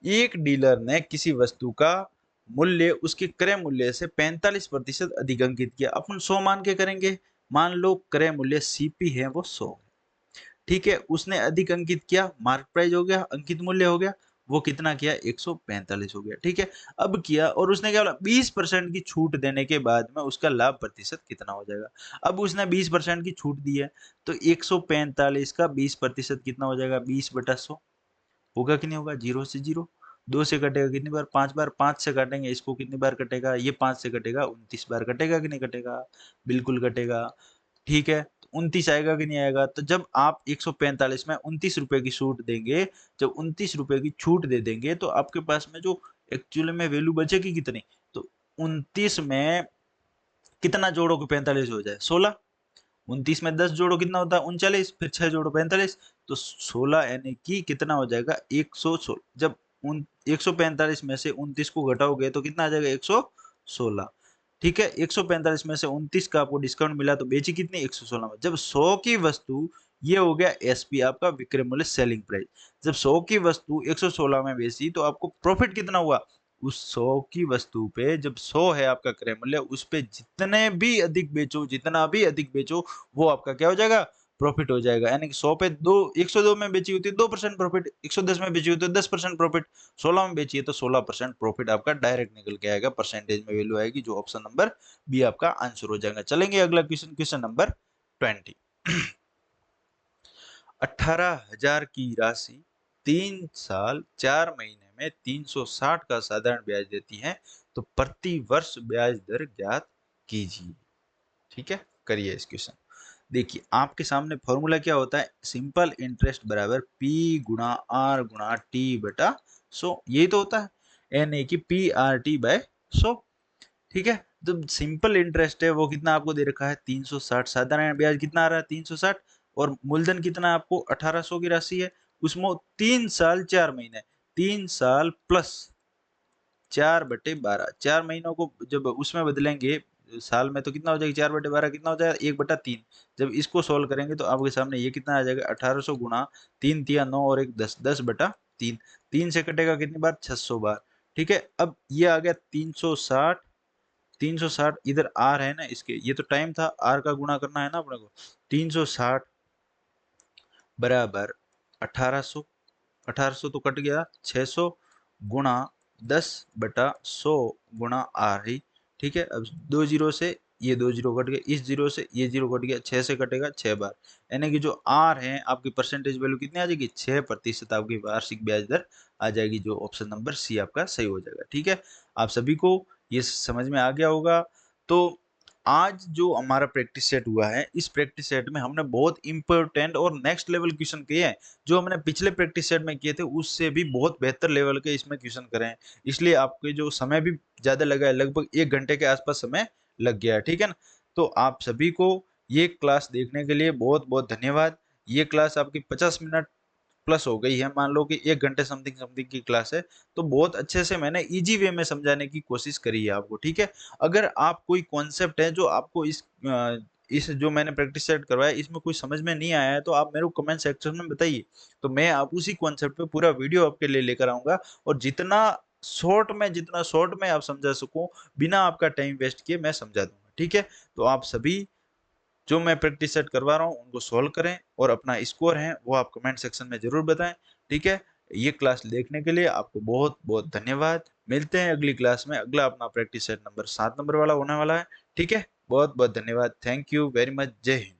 एक डीलर ने किसी वस्तु का मूल्य उसके क्रय मूल्य से 45% अधिक अंकित किया। अपन 100 मान के करेंगे, मान लो क्रय मूल्य सीपी है वो 100, ठीक है। उसने अधिक अंकित किया, मार्क प्राइस हो गया, अंकित मूल्य हो गया, वो कितना किया, 145 हो गया, ठीक है। अब किया और उसने क्या बोला, 20% की छूट देने के बाद में उसका लाभ प्रतिशत कितना हो जाएगा। अब उसने 20% की छूट दी है, तो 145 का 20% कितना हो जाएगा, 20/100 होगा कि नहीं होगा, 0 से 0। 2 से कटेगा कितनी बार, 5 बार। 5 से काटेंगे इसको कितनी बार कटेगा, ये 5 से कटेगा 29 बार, कटेगा कि नहीं कटेगा, बिल्कुल कटेगा, ठीक है। तो 29 आएगा कि नहीं आएगा। तो जब आप 145 में 29 रुपए की छूट देंगे, जब 29 रुपए की छूट दे देंगे, तो आपके पास में जो एक्चुअली में वैल्यू बचेगी कितनी, तो 29 में कितना जोड़ो कि 45 हो जाए, 16। 29 में 10 जोड़ो कितना होता है, 39, फिर 6 जोड़ो 45, तो 16 यानी कि कितना हो जाएगा, 116। जब 145 में से 29 को घटाओगे तो कितना आ जाएगा, 116, ठीक है। 145 में से 29 का आपको डिस्काउंट मिला तो बेची कितनी, 116 में। जब 100 की वस्तु, ये हो गया एसपी आपका, विक्रय मूल्य सेलिंग प्राइस। जब 100 की वस्तु 116 में बेची तो आपको प्रॉफिट कितना हुआ, उस 100 की वस्तु पे, जब 100 है आपका क्रय मूल्य, उस पे जितने भी अधिक बेचो, जितना भी अधिक बेचो, वो आपका क्या हो जाएगा, प्रॉफिट हो जाएगा। यानी कि 100 पे 102 में बेची होती है 2% प्रॉफिट, 110 में बेची होती है 10% प्रॉफिट, 16 में बेची है तो 16% प्रॉफिट आपका डायरेक्ट निकल के आएगा, परसेंटेज में वैल्यू आएगी, जो ऑप्शन नंबर बी आपका आंसर हो जाएगा। चलेंगे अगला क्वेश्चन, क्वेश्चन नंबर 20। 18,000 की राशि 3 साल 4 महीने में 360 का साधारण ब्याज देती है, तो प्रति वर्ष ब्याज दर ज्ञात कीजिए, ठीक है। करिए इस क्वेश्चन। देखिए आपके सामने फॉर्मूला क्या होता है, सिंपल इंटरेस्ट बराबर P गुणा R गुणा T बटा 100, यही तो होता है, यानी कि PRT/100, ठीक है। जो सिंपल इंटरेस्ट है वो कितना आपको दे रखा है, 360। साधारण ब्याज कितना आ रहा है, 360, और मूलधन कितना आपको 1800 की राशि है, उसमें 3 साल 4 महीने, 3 साल प्लस 4/12, 4 महीनों को जब उसमें बदलेंगे साल में तो कितना हो जाएगा, 4/12 कितना हो जाएगा, 1/3। जब इसको सोल्व करेंगे तो आपके सामने ये कितना आ जाएगा, 1800 गुणा 3 तिया 9 और 1 10, 10/3। 3 से कटेगा कितनी बार, 600 बार, ठीक है। अब ये आ गया 360, 360 इधर आर है ना इसके, ये तो टाइम था, आर का गुणा करना है ना अपने को, 360 बराबर 1800। 1800 तो कट गया, 600 गुणा 10/100 गुणा आर ही। ठीक है, अब 2 जीरो से ये 2 जीरो कट गए, इस जीरो से ये जीरो कट गया, 6 से कटेगा 6 बार, यानी कि जो आर है आपकी परसेंटेज वैल्यू कितनी आ जाएगी, 6% आपकी वार्षिक ब्याज दर आ जाएगी, जो ऑप्शन नंबर सी आपका सही हो जाएगा। ठीक है, आप सभी को ये समझ में आ गया होगा। तो आज जो हमारा प्रैक्टिस सेट हुआ है, इस प्रैक्टिस सेट में हमने बहुत इंपॉर्टेंट और नेक्स्ट लेवल क्वेश्चन किए हैं, जो हमने पिछले प्रैक्टिस सेट में किए थे उससे भी बहुत बेहतर लेवल के इसमें क्वेश्चन करे हैं। इसलिए आपके जो समय भी ज़्यादा लगा है, लगभग 1 घंटे के आसपास समय लग गया है। ठीक है ना? तो आप सभी को ये क्लास देखने के लिए बहुत-बहुत धन्यवाद। ये क्लास आपकी 50 मिनट प्लस हो गई है, मान लो कि 1 घंटे समथिंग समथिंग की क्लास है, तो बहुत अच्छे से मैंने ईज़ी वे में समझाने की कोशिश करी है आपको। ठीक है? अगर आप कोई कॉन्सेप्ट है जो आपको इस जो मैंने प्रैक्टिस सेट करवाया इसमें कोई समझ में नहीं आया है, तो आप मेरे को कमेंट सेक्शन में बताइए। तो मैं आप उसी कॉन्सेप्ट पे पूरा वीडियो आपके लिए लेकर आऊँगा, और जितना शॉर्ट में आप समझा सकूँ, बिना आपका टाइम वेस्ट किए मैं समझा दूँगा। ठीक है? तो आप सभी जो मैं प्रैक्टिस सेट करवा रहा हूँ उनको सॉल्व करें, और अपना स्कोर है वो आप कमेंट सेक्शन में ज़रूर बताएँ। ठीक है? ये क्लास देखने के लिए आपको बहुत-बहुत धन्यवाद। मिलते हैं अगली क्लास में। अगला अपना प्रैक्टिस सेट नंबर 7 नंबर वाला होने वाला है। ठीक है? बहुत-बहुत धन्यवाद। Thank you very much. जय हिंद।